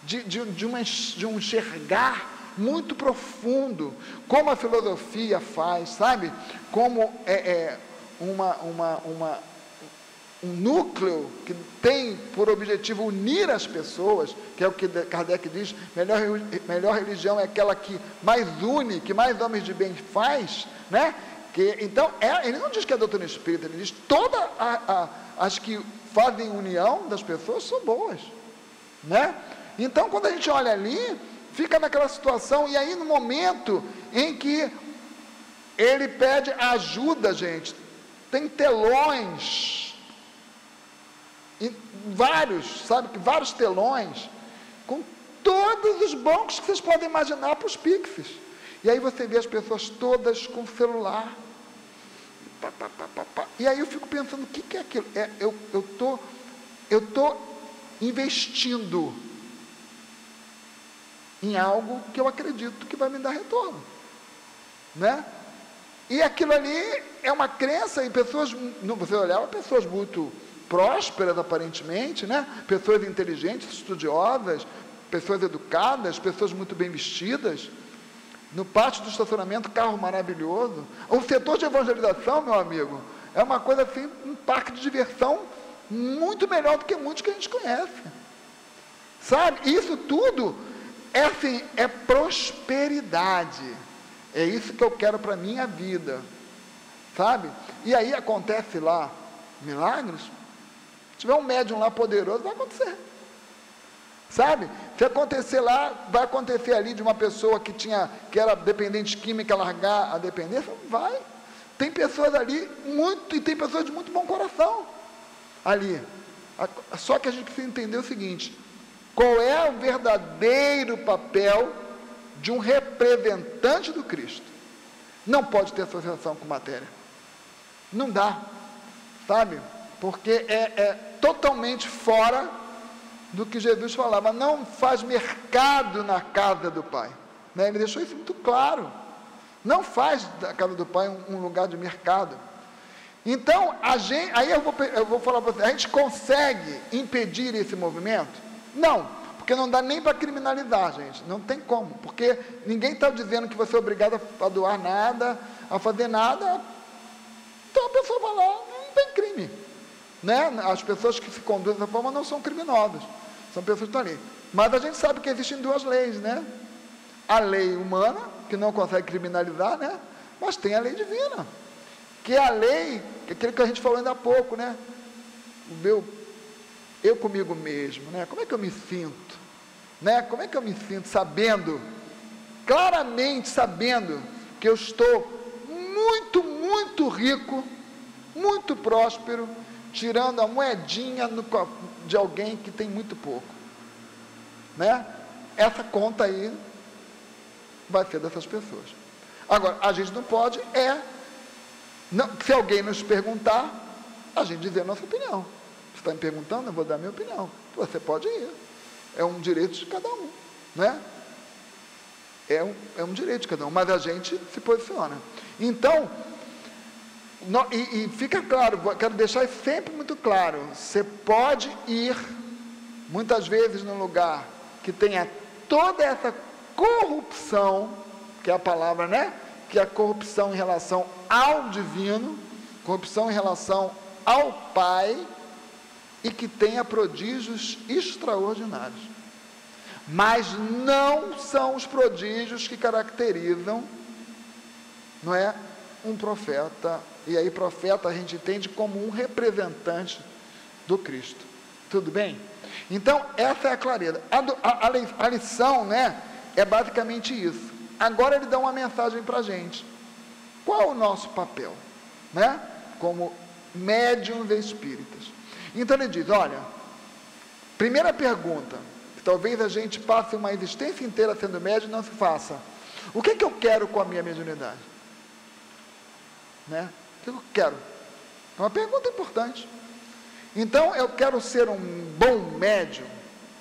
de um enxergar muito profundo, como a filosofia faz, sabe? Como um núcleo que tem por objetivo unir as pessoas, que é o que Kardec diz, melhor religião é aquela que mais une, que mais homens de bem faz, né? Então, ele não diz que é a doutrina espírita, ele diz todas as que fazem união das pessoas são boas, né? Então, quando a gente olha ali, fica naquela situação, e aí no momento em que ele pede ajuda, gente, tem telões, vários telões, com todos os bancos que vocês podem imaginar para os Pixies, e aí você vê as pessoas todas com celular, e aí eu fico pensando, o que é aquilo? Eu tô investindo em algo que eu acredito que vai me dar retorno, né? E aquilo ali é uma crença em pessoas, você olhava pessoas muito prósperas aparentemente, né? Pessoas inteligentes, estudiosas, pessoas educadas, pessoas muito bem vestidas, no pátio do estacionamento, carro maravilhoso. O setor de evangelização, meu amigo, é uma coisa assim, um parque de diversão muito melhor do que muitos que a gente conhece, sabe? Isso tudo é assim, é prosperidade, é isso que eu quero para a minha vida, sabe? E aí acontece lá milagres, se tiver um médium lá poderoso, vai acontecer, sabe? Se acontecer lá, vai acontecer ali de uma pessoa que era dependente química, largar a dependência, vai. Tem pessoas ali e tem pessoas de muito bom coração ali. Só que a gente precisa entender o seguinte: qual é o verdadeiro papel de um representante do Cristo? Não pode ter associação com matéria, não dá, sabe? Porque é totalmente fora do que Jesus falava. Não faz mercado na casa do Pai, né? Ele deixou isso muito claro, não faz da casa do Pai um lugar de mercado. Então, aí eu vou falar para você, a gente consegue impedir esse movimento? Não, porque não dá nem para criminalizar, gente, não tem como, porque ninguém está dizendo que você é obrigado a doar nada, a fazer nada, então a pessoa vai lá, não tem crime, né? As pessoas que se conduzem dessa forma não são criminosas, são pessoas que estão ali, mas a gente sabe que existem duas leis, né? A lei humana, que não consegue criminalizar, né? Mas tem a lei divina, que é a lei, aquilo que a gente falou ainda há pouco, né? Eu comigo mesmo, né? Como é que eu me sinto? Né? Como é que eu me sinto sabendo, claramente sabendo, que eu estou muito, muito rico, muito próspero, tirando a moedinha de alguém que tem muito pouco, né? Essa conta aí vai ser dessas pessoas. Agora, a gente não pode se alguém nos perguntar, a gente dizer a nossa opinião. Você está me perguntando, eu vou dar a minha opinião. Você pode ir. É um direito de cada um, né? É um direito de cada um, mas a gente se posiciona. Então, fica claro, quero deixar sempre muito claro, você pode ir, muitas vezes, num lugar que tenha toda essa corrupção, que é a palavra, né? Que é a corrupção em relação ao divino, corrupção em relação ao Pai, e que tenha prodígios extraordinários. Mas não são os prodígios que caracterizam, não é, um profeta. E aí profeta a gente entende como um representante do Cristo. Tudo bem? Então, essa é a clareza. A lição, né, é basicamente isso. Agora ele dá uma mensagem para a gente. Qual é o nosso papel, né, como médiuns espíritas? Então ele diz, olha, primeira pergunta, que talvez a gente passe uma existência inteira sendo médium e não se faça. O que eu quero com a minha mediunidade? Né? O que eu quero? É uma pergunta importante. Então, eu quero ser um bom médium,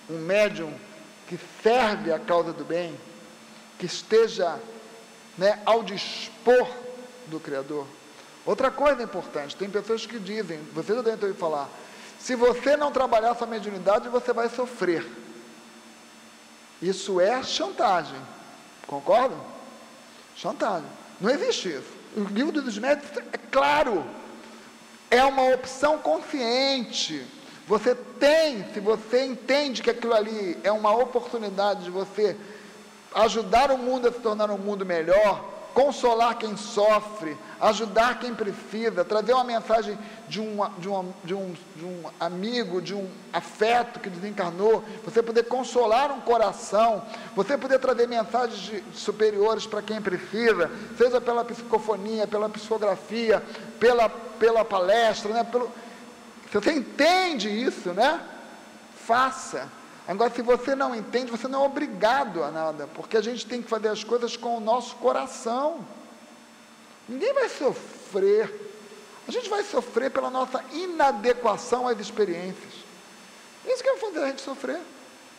um médium que serve a causa do bem, que esteja, né, ao dispor do Criador. Outra coisa importante, tem pessoas que dizem, você já deve ouvir falar, se você não trabalhar sua mediunidade, você vai sofrer. Isso é chantagem, concordam? Chantagem, não existe isso. O livro dos médiuns é claro, é uma opção consciente. Você tem, se você entende que aquilo ali é uma oportunidade de você ajudar o mundo a se tornar um mundo melhor, consolar quem sofre, ajudar quem precisa, trazer uma mensagem de um amigo, de um afeto que desencarnou, você poder consolar um coração, você poder trazer mensagens superiores para quem precisa, seja pela psicofonia, pela psicografia, pela palestra, né? Se você entende isso, né? Faça. Agora, se você não entende, você não é obrigado a nada, porque a gente tem que fazer as coisas com o nosso coração. Ninguém vai sofrer, a gente vai sofrer pela nossa inadequação às experiências. Isso que vai fazer a gente sofrer,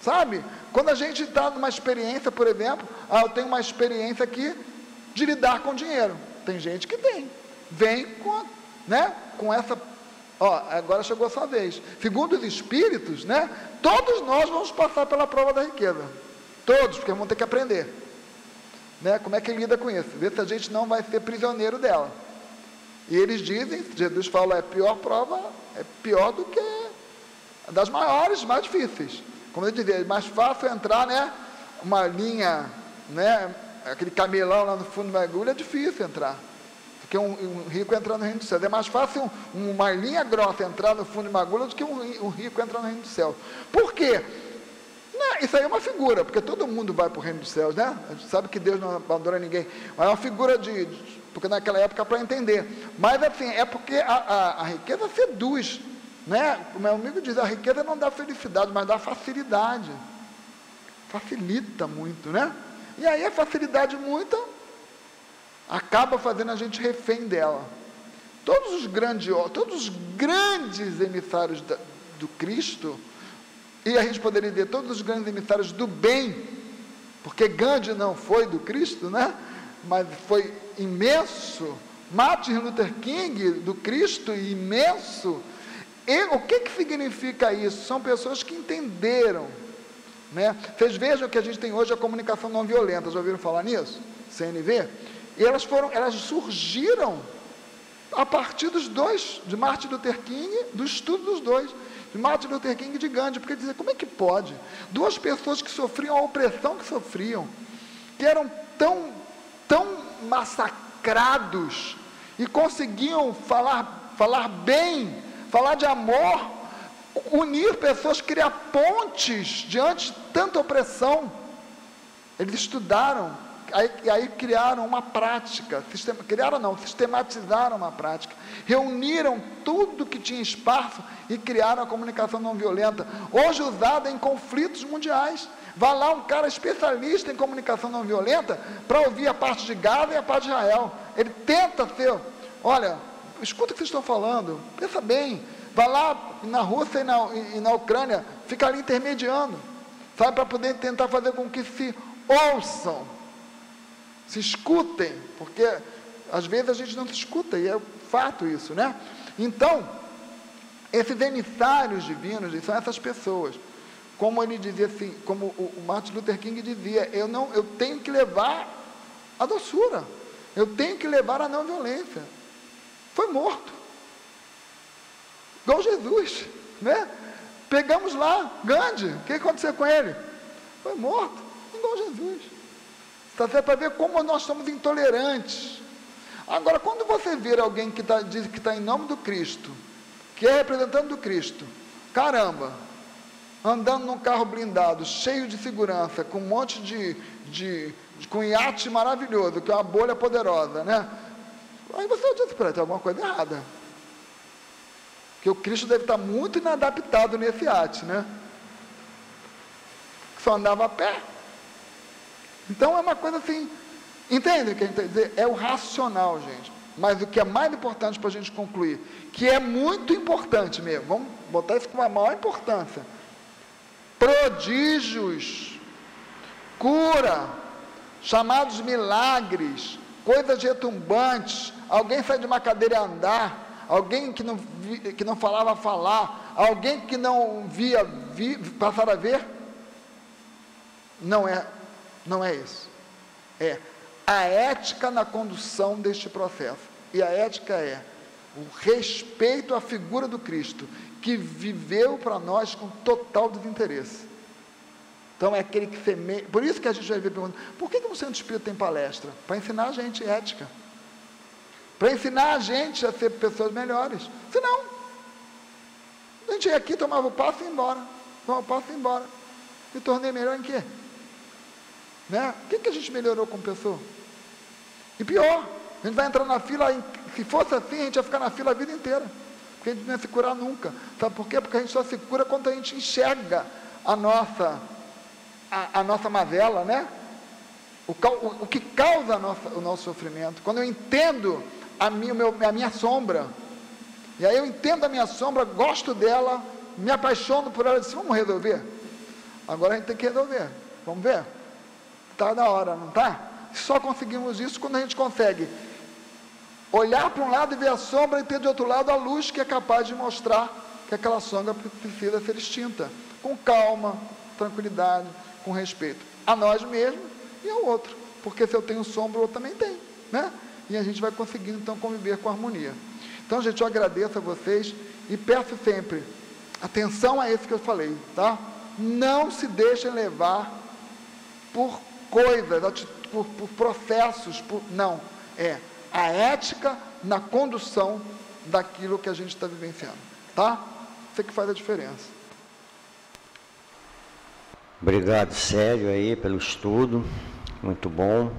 sabe? Quando a gente está numa experiência, por exemplo, eu tenho uma experiência aqui de lidar com dinheiro. Tem gente que vem com essa... agora chegou a sua vez. Segundo os espíritos, né, todos nós vamos passar pela prova da riqueza. Todos, porque vamos ter que aprender. Né, como é que lida com isso? Ver se a gente não vai ser prisioneiro dela. E eles dizem, Jesus fala, a pior prova é pior do que das maiores, mais difíceis. Como eu dizia, é mais fácil entrar, né, uma linha, né, aquele camelão lá no fundo da agulha, é difícil entrar. Porque um rico entrar no reino do céu. É mais fácil uma linha grossa entrar no fundo de uma agulha do que um rico entrar no reino do céu. Por quê? Isso aí é uma figura, porque todo mundo vai para o reino dos céus, né? A gente sabe que Deus não abandona ninguém. Mas é uma figura porque naquela época para entender. Mas assim, é porque a riqueza seduz, né? O meu amigo diz, a riqueza não dá felicidade, mas dá facilidade. Facilita muito, né? E aí a facilidade muita acaba fazendo a gente refém dela. Todos os grandes emissários do Cristo, e a gente poderia dizer todos os grandes emissários do bem, porque Gandhi não foi do Cristo, né? Mas foi imenso. Martin Luther King do Cristo, imenso. E o que significa isso? São pessoas que entenderam né? Vocês vejam que a gente tem hoje a comunicação não violenta, já ouviram falar nisso? CNV? E elas surgiram a partir dos dois, de Martin Luther King, do estudo dos dois, de Martin Luther King e de Gandhi, porque dizer, como é que pode? Duas pessoas que sofriam a opressão que sofriam, que eram tão massacrados, e conseguiam falar bem, falar de amor, unir pessoas, criar pontes diante de tanta opressão. Eles estudaram, aí criaram uma prática, sistematizaram uma prática, reuniram tudo que tinha espaço e criaram a comunicação não violenta, hoje usada em conflitos mundiais. Vai lá um cara especialista em comunicação não violenta para ouvir a parte de Gaza e a parte de Israel. Ele tenta ser, olha, escuta o que vocês estão falando, pensa bem, vai lá na Rússia e na Ucrânia, fica ali intermediando, sabe, para poder tentar fazer com que se ouçam, se escutem, porque às vezes a gente não se escuta, e é fato isso, né? Então, esses emissários divinos são essas pessoas, como ele dizia assim, como o Martin Luther King dizia, eu tenho que levar a doçura, eu tenho que levar a não violência. Foi morto, igual Jesus, né? Pegamos lá Gandhi, o que aconteceu com ele? Foi morto, igual Jesus. Está certo? Para ver como nós somos intolerantes. Agora, quando você vê alguém que diz que está em nome do Cristo, que é representante do Cristo, caramba, andando num carro blindado, cheio de segurança, com um monte com iate maravilhoso, que é uma bolha poderosa, né? Aí você diz, tem alguma coisa errada. Porque o Cristo deve estar muito inadaptado nesse iate, né? Só andava a pé. Então é uma coisa assim, entende o que a gente quer dizer? É o racional, gente. Mas o que é mais importante para a gente concluir, que é muito importante mesmo, vamos botar isso com uma maior importância. Prodígios, cura, chamados milagres, coisas retumbantes, alguém sai de uma cadeira e andar, alguém que não falava falar, alguém que não via passar a ver, não é isso. É a ética na condução deste processo. E a ética é o respeito à figura do Cristo, que viveu para nós com total desinteresse. Então é aquele que semeia. Por isso que a gente vai ver perguntando, por que o Centro Espírita tem palestra? Para ensinar a gente ética. Para ensinar a gente a ser pessoas melhores. Senão, a gente ia aqui, tomava o passo e ia embora. Tomava o passo e ia embora. Me tornei melhor em quê? Né? O que a gente melhorou como pessoa? E pior, a gente vai entrar na fila, se fosse assim, a gente ia ficar na fila a vida inteira. Porque a gente não ia se curar nunca. Sabe por quê? Porque a gente só se cura quando a gente enxerga a nossa mazela, né? O que causa o nosso sofrimento. Quando eu entendo a minha sombra, e aí eu entendo a minha sombra, gosto dela, me apaixono por ela, disse, vamos resolver? Agora a gente tem que resolver, vamos ver? Está na hora, não está? Só conseguimos isso quando a gente consegue olhar para um lado e ver a sombra e ter do outro lado a luz que é capaz de mostrar que aquela sombra precisa ser extinta, com calma, tranquilidade, com respeito a nós mesmos e ao outro, porque se eu tenho sombra, o outro também tem, né? E a gente vai conseguindo então conviver com harmonia. Então, gente, eu agradeço a vocês e peço sempre atenção a isso que eu falei, tá? Não se deixem levar por coisas, por processos, não, é a ética na condução daquilo que a gente está vivenciando, tá? Isso que faz a diferença.
Obrigado, Célio, aí, pelo estudo, muito bom.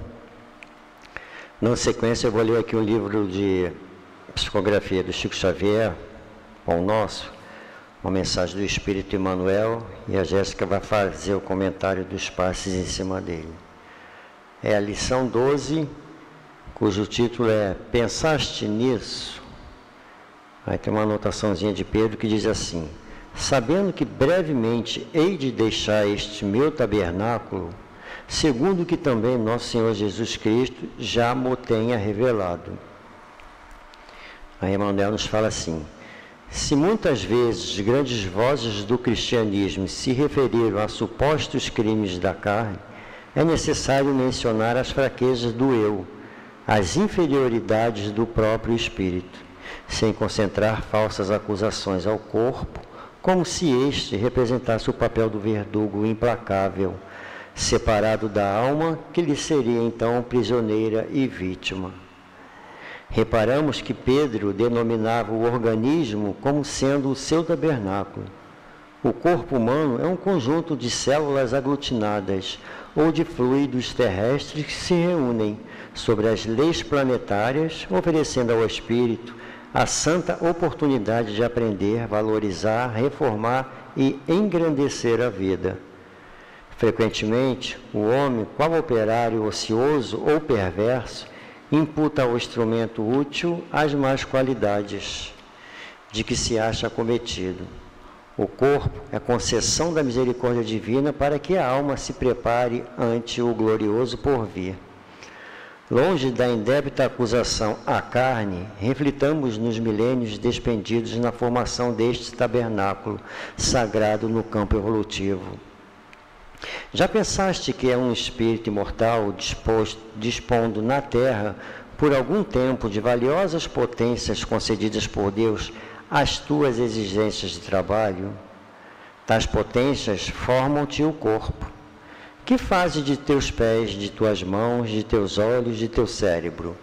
Na sequência, eu vou ler aqui um livro de psicografia do Chico Xavier, Pão Nosso, uma mensagem do Espírito Emmanuel, e a Jéssica vai fazer o comentário dos passes em cima dele. É a lição 12, cujo título é Pensaste nisso? Aí tem uma anotaçãozinha de Pedro que diz assim: sabendo que brevemente hei de deixar este meu tabernáculo, segundo que também nosso Senhor Jesus Cristo já mo tenha revelado. Aí Emmanuel nos fala assim: Se muitas vezes grandes vozes do cristianismo se referiram a supostos crimes da carne, é necessário mencionar as fraquezas do eu, as inferioridades do próprio espírito, sem concentrar falsas acusações ao corpo, como se este representasse o papel do verdugo implacável, separado da alma, que lhe seria então prisioneira e vítima. Reparamos que Pedro denominava o organismo como sendo o seu tabernáculo. O corpo humano é um conjunto de células aglutinadas ou de fluidos terrestres que se reúnem sobre as leis planetárias, oferecendo ao espírito a santa oportunidade de aprender, valorizar, reformar e engrandecer a vida. Frequentemente, o homem, qual operário ocioso ou perverso, imputa ao instrumento útil as más qualidades de que se acha acometido. O corpo é concessão da misericórdia divina para que a alma se prepare ante o glorioso porvir. Longe da indébita acusação à carne, reflitamos nos milênios despendidos na formação deste tabernáculo sagrado no campo evolutivo. Já pensaste que é um espírito imortal dispondo na terra por algum tempo de valiosas potências concedidas por Deus às tuas exigências de trabalho? Tais potências formam-te o corpo. Que fazes de teus pés, de tuas mãos, de teus olhos, de teu cérebro?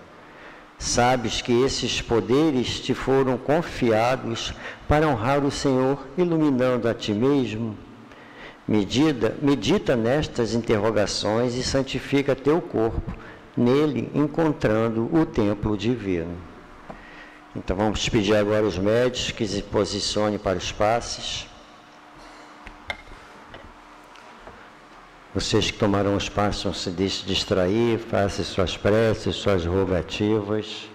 Sabes que esses poderes te foram confiados para honrar o Senhor, iluminando a ti mesmo? Medita nestas interrogações e santifica teu corpo, nele encontrando o templo divino. Então vamos pedir agora aos médios que se posicionem para os passes. Vocês que tomaram os passos, não se deixem distrair, façam suas preces, suas rogativas.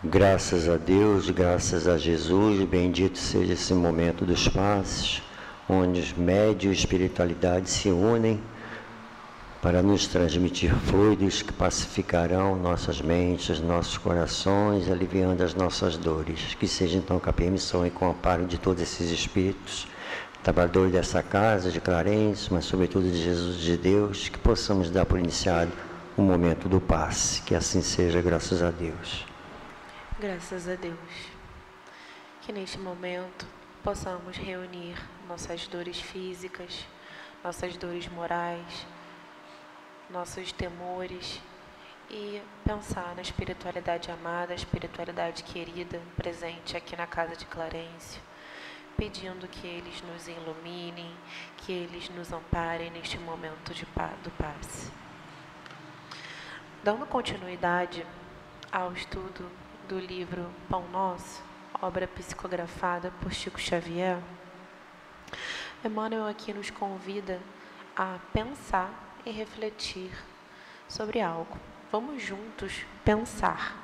Graças a Deus, graças a Jesus, bendito seja esse momento dos passes, onde os médios e espiritualidade se unem para nos transmitir fluidos que pacificarão nossas mentes, nossos corações, aliviando as nossas dores. Que seja então com a permissão e com o amparo de todos esses espíritos, trabalhadores dessa casa de Clarence, mas sobretudo de Jesus de Deus, que possamos dar por iniciado o momento do passe. Que assim seja, graças a Deus.
Graças a Deus. Que neste momento possamos reunir nossas dores físicas, nossas dores morais, nossos temores e pensar na espiritualidade amada, a espiritualidade querida, presente aqui na casa de Clarence, pedindo que eles nos iluminem, que eles nos amparem neste momento do passe. Dando continuidade ao estudo do livro Pão Nosso, obra psicografada por Chico Xavier, Emmanuel aqui nos convida a pensar e refletir sobre algo. Vamos juntos pensar.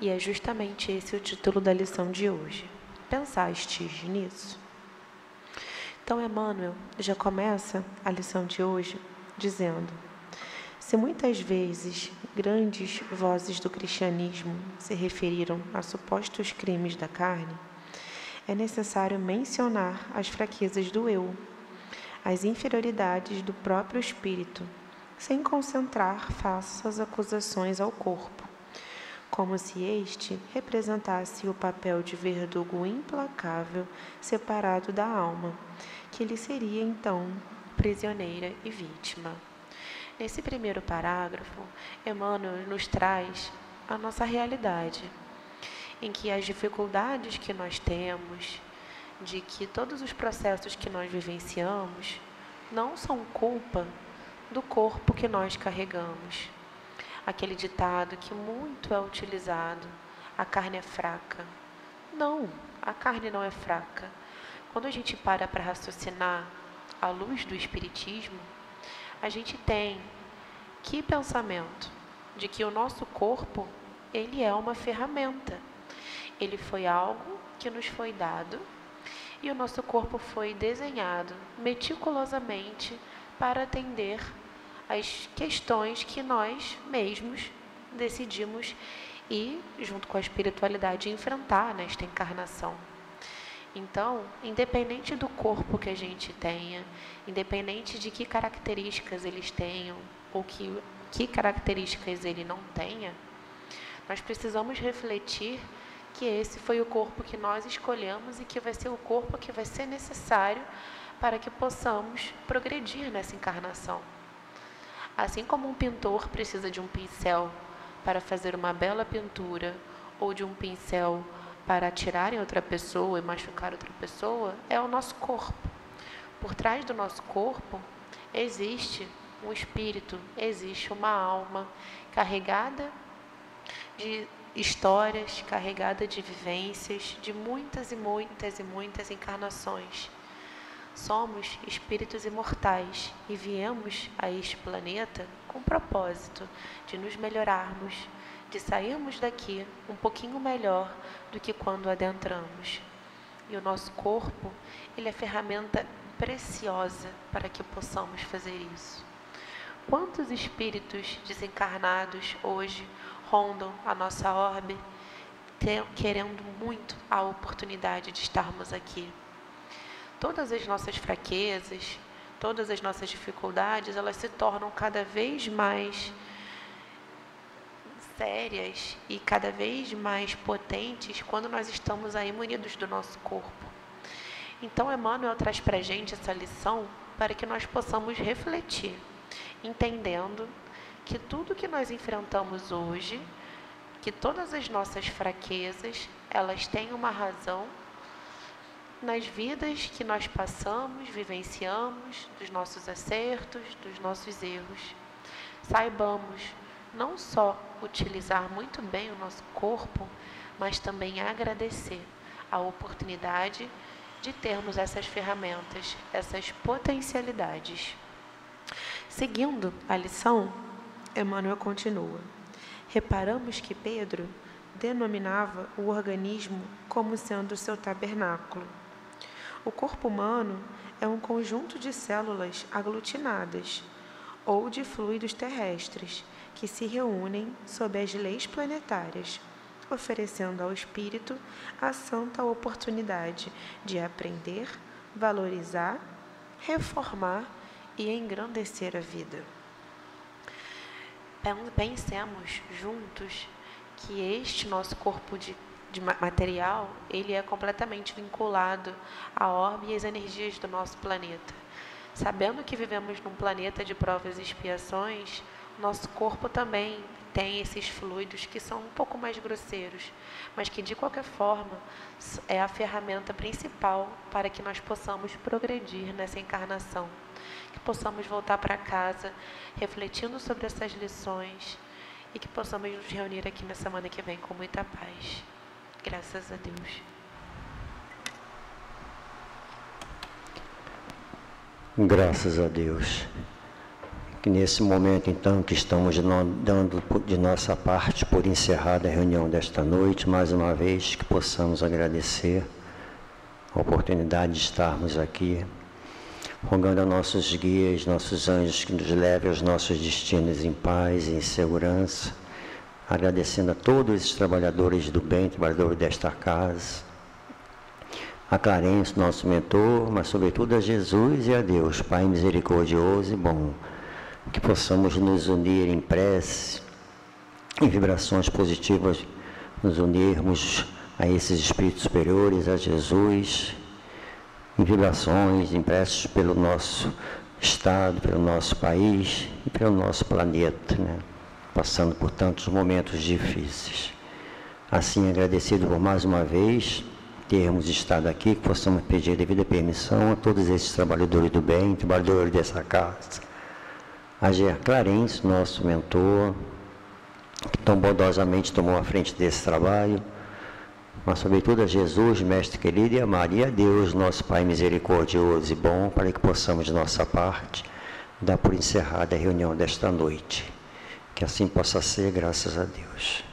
E é justamente esse o título da lição de hoje. Pensaste nisso? Então, Emmanuel já começa a lição de hoje dizendo: se muitas vezes grandes vozes do cristianismo se referiram a supostos crimes da carne, é necessário mencionar as fraquezas do eu, as inferioridades do próprio espírito, sem concentrar falsas acusações ao corpo, como se este representasse o papel de verdugo implacável separado da alma, que lhe seria então prisioneira e vítima. Nesse primeiro parágrafo, Emmanuel nos traz a nossa realidade, em que as dificuldades que nós temos, de que todos os processos que nós vivenciamos, não são culpa do corpo que nós carregamos. Aquele ditado que muito é utilizado, a carne é fraca. Não, a carne não é fraca. Quando a gente para raciocinar à luz do Espiritismo, a gente tem que pensamento de que o nosso corpo, ele é uma ferramenta. Ele foi algo que nos foi dado e o nosso corpo foi desenhado meticulosamente para atender as questões que nós mesmos decidimos e, junto com a espiritualidade, enfrentar nesta encarnação. Então, independente do corpo que a gente tenha, independente de que características eles tenham ou que características ele não tenha, nós precisamos refletir que esse foi o corpo que nós escolhemos e que vai ser o corpo que vai ser necessário para que possamos progredir nessa encarnação. Assim como um pintor precisa de um pincel para fazer uma bela pintura ou de um pincel para atirar em outra pessoa e machucar outra pessoa, é o nosso corpo. Por trás do nosso corpo existe um espírito, existe uma alma carregada de histórias, carregada de vivências, de muitas e muitas e muitas encarnações. Somos espíritos imortais e viemos a este planeta com o propósito de nos melhorarmos, de sairmos daqui um pouquinho melhor do que quando adentramos. E o nosso corpo, ele é ferramenta preciosa para que possamos fazer isso. Quantos espíritos desencarnados hoje rondam a nossa orbe, querendo muito a oportunidade de estarmos aqui? Todas as nossas fraquezas, todas as nossas dificuldades, elas se tornam cada vez mais sérias e cada vez mais potentes quando nós estamos aí munidos do nosso corpo. Então, Emmanuel traz para a gente essa lição para que nós possamos refletir, entendendo que tudo que nós enfrentamos hoje, que todas as nossas fraquezas, elas têm uma razão nas vidas que nós passamos, vivenciamos, dos nossos acertos, dos nossos erros. Saibamos não só utilizar muito bem o nosso corpo, mas também agradecer a oportunidade de termos essas ferramentas, essas potencialidades. Seguindo a lição, Emmanuel continua. Reparamos que Pedro denominava o organismo como sendo seu tabernáculo. O corpo humano é um conjunto de células aglutinadas ou de fluidos terrestres que se reúnem sob as leis planetárias, oferecendo ao espírito a santa oportunidade de aprender, valorizar, reformar e engrandecer a vida. Pensemos juntos que este nosso corpo de material, ele é completamente vinculado à orbe e às energias do nosso planeta. Sabendo que vivemos num planeta de provas e expiações, nosso corpo também tem esses fluidos que são um pouco mais grosseiros, mas que de qualquer forma é a ferramenta principal para que nós possamos progredir nessa encarnação, que possamos voltar para casa refletindo sobre essas lições e que possamos nos reunir aqui na semana que vem com muita paz. Graças a Deus.
Graças a Deus. Que nesse momento, então, que estamos dando de nossa parte por encerrada a reunião desta noite, mais uma vez que possamos agradecer a oportunidade de estarmos aqui, rogando a nossos guias, nossos anjos, que nos levem aos nossos destinos em paz e em segurança, agradecendo a todos os trabalhadores do bem, trabalhadores desta casa, a Clarence, nosso mentor, mas sobretudo a Jesus e a Deus, Pai misericordioso e bom, que possamos nos unir em prece, em vibrações positivas, nos unirmos a esses espíritos superiores, a Jesus, em vibrações, em preces pelo nosso Estado, pelo nosso país e pelo nosso planeta, né? Passando por tantos momentos difíceis. Assim, agradecido por mais uma vez termos estado aqui, que possamos pedir a devida permissão a todos esses trabalhadores do bem, trabalhadores dessa casa, a Ger Clarence, nosso mentor, que tão bondosamente tomou a frente desse trabalho, mas sobretudo a Jesus, Mestre querido, e a Maria, Deus, nosso Pai misericordioso e bom, para que possamos, de nossa parte, dar por encerrada a reunião desta noite. Que assim possa ser, graças a Deus.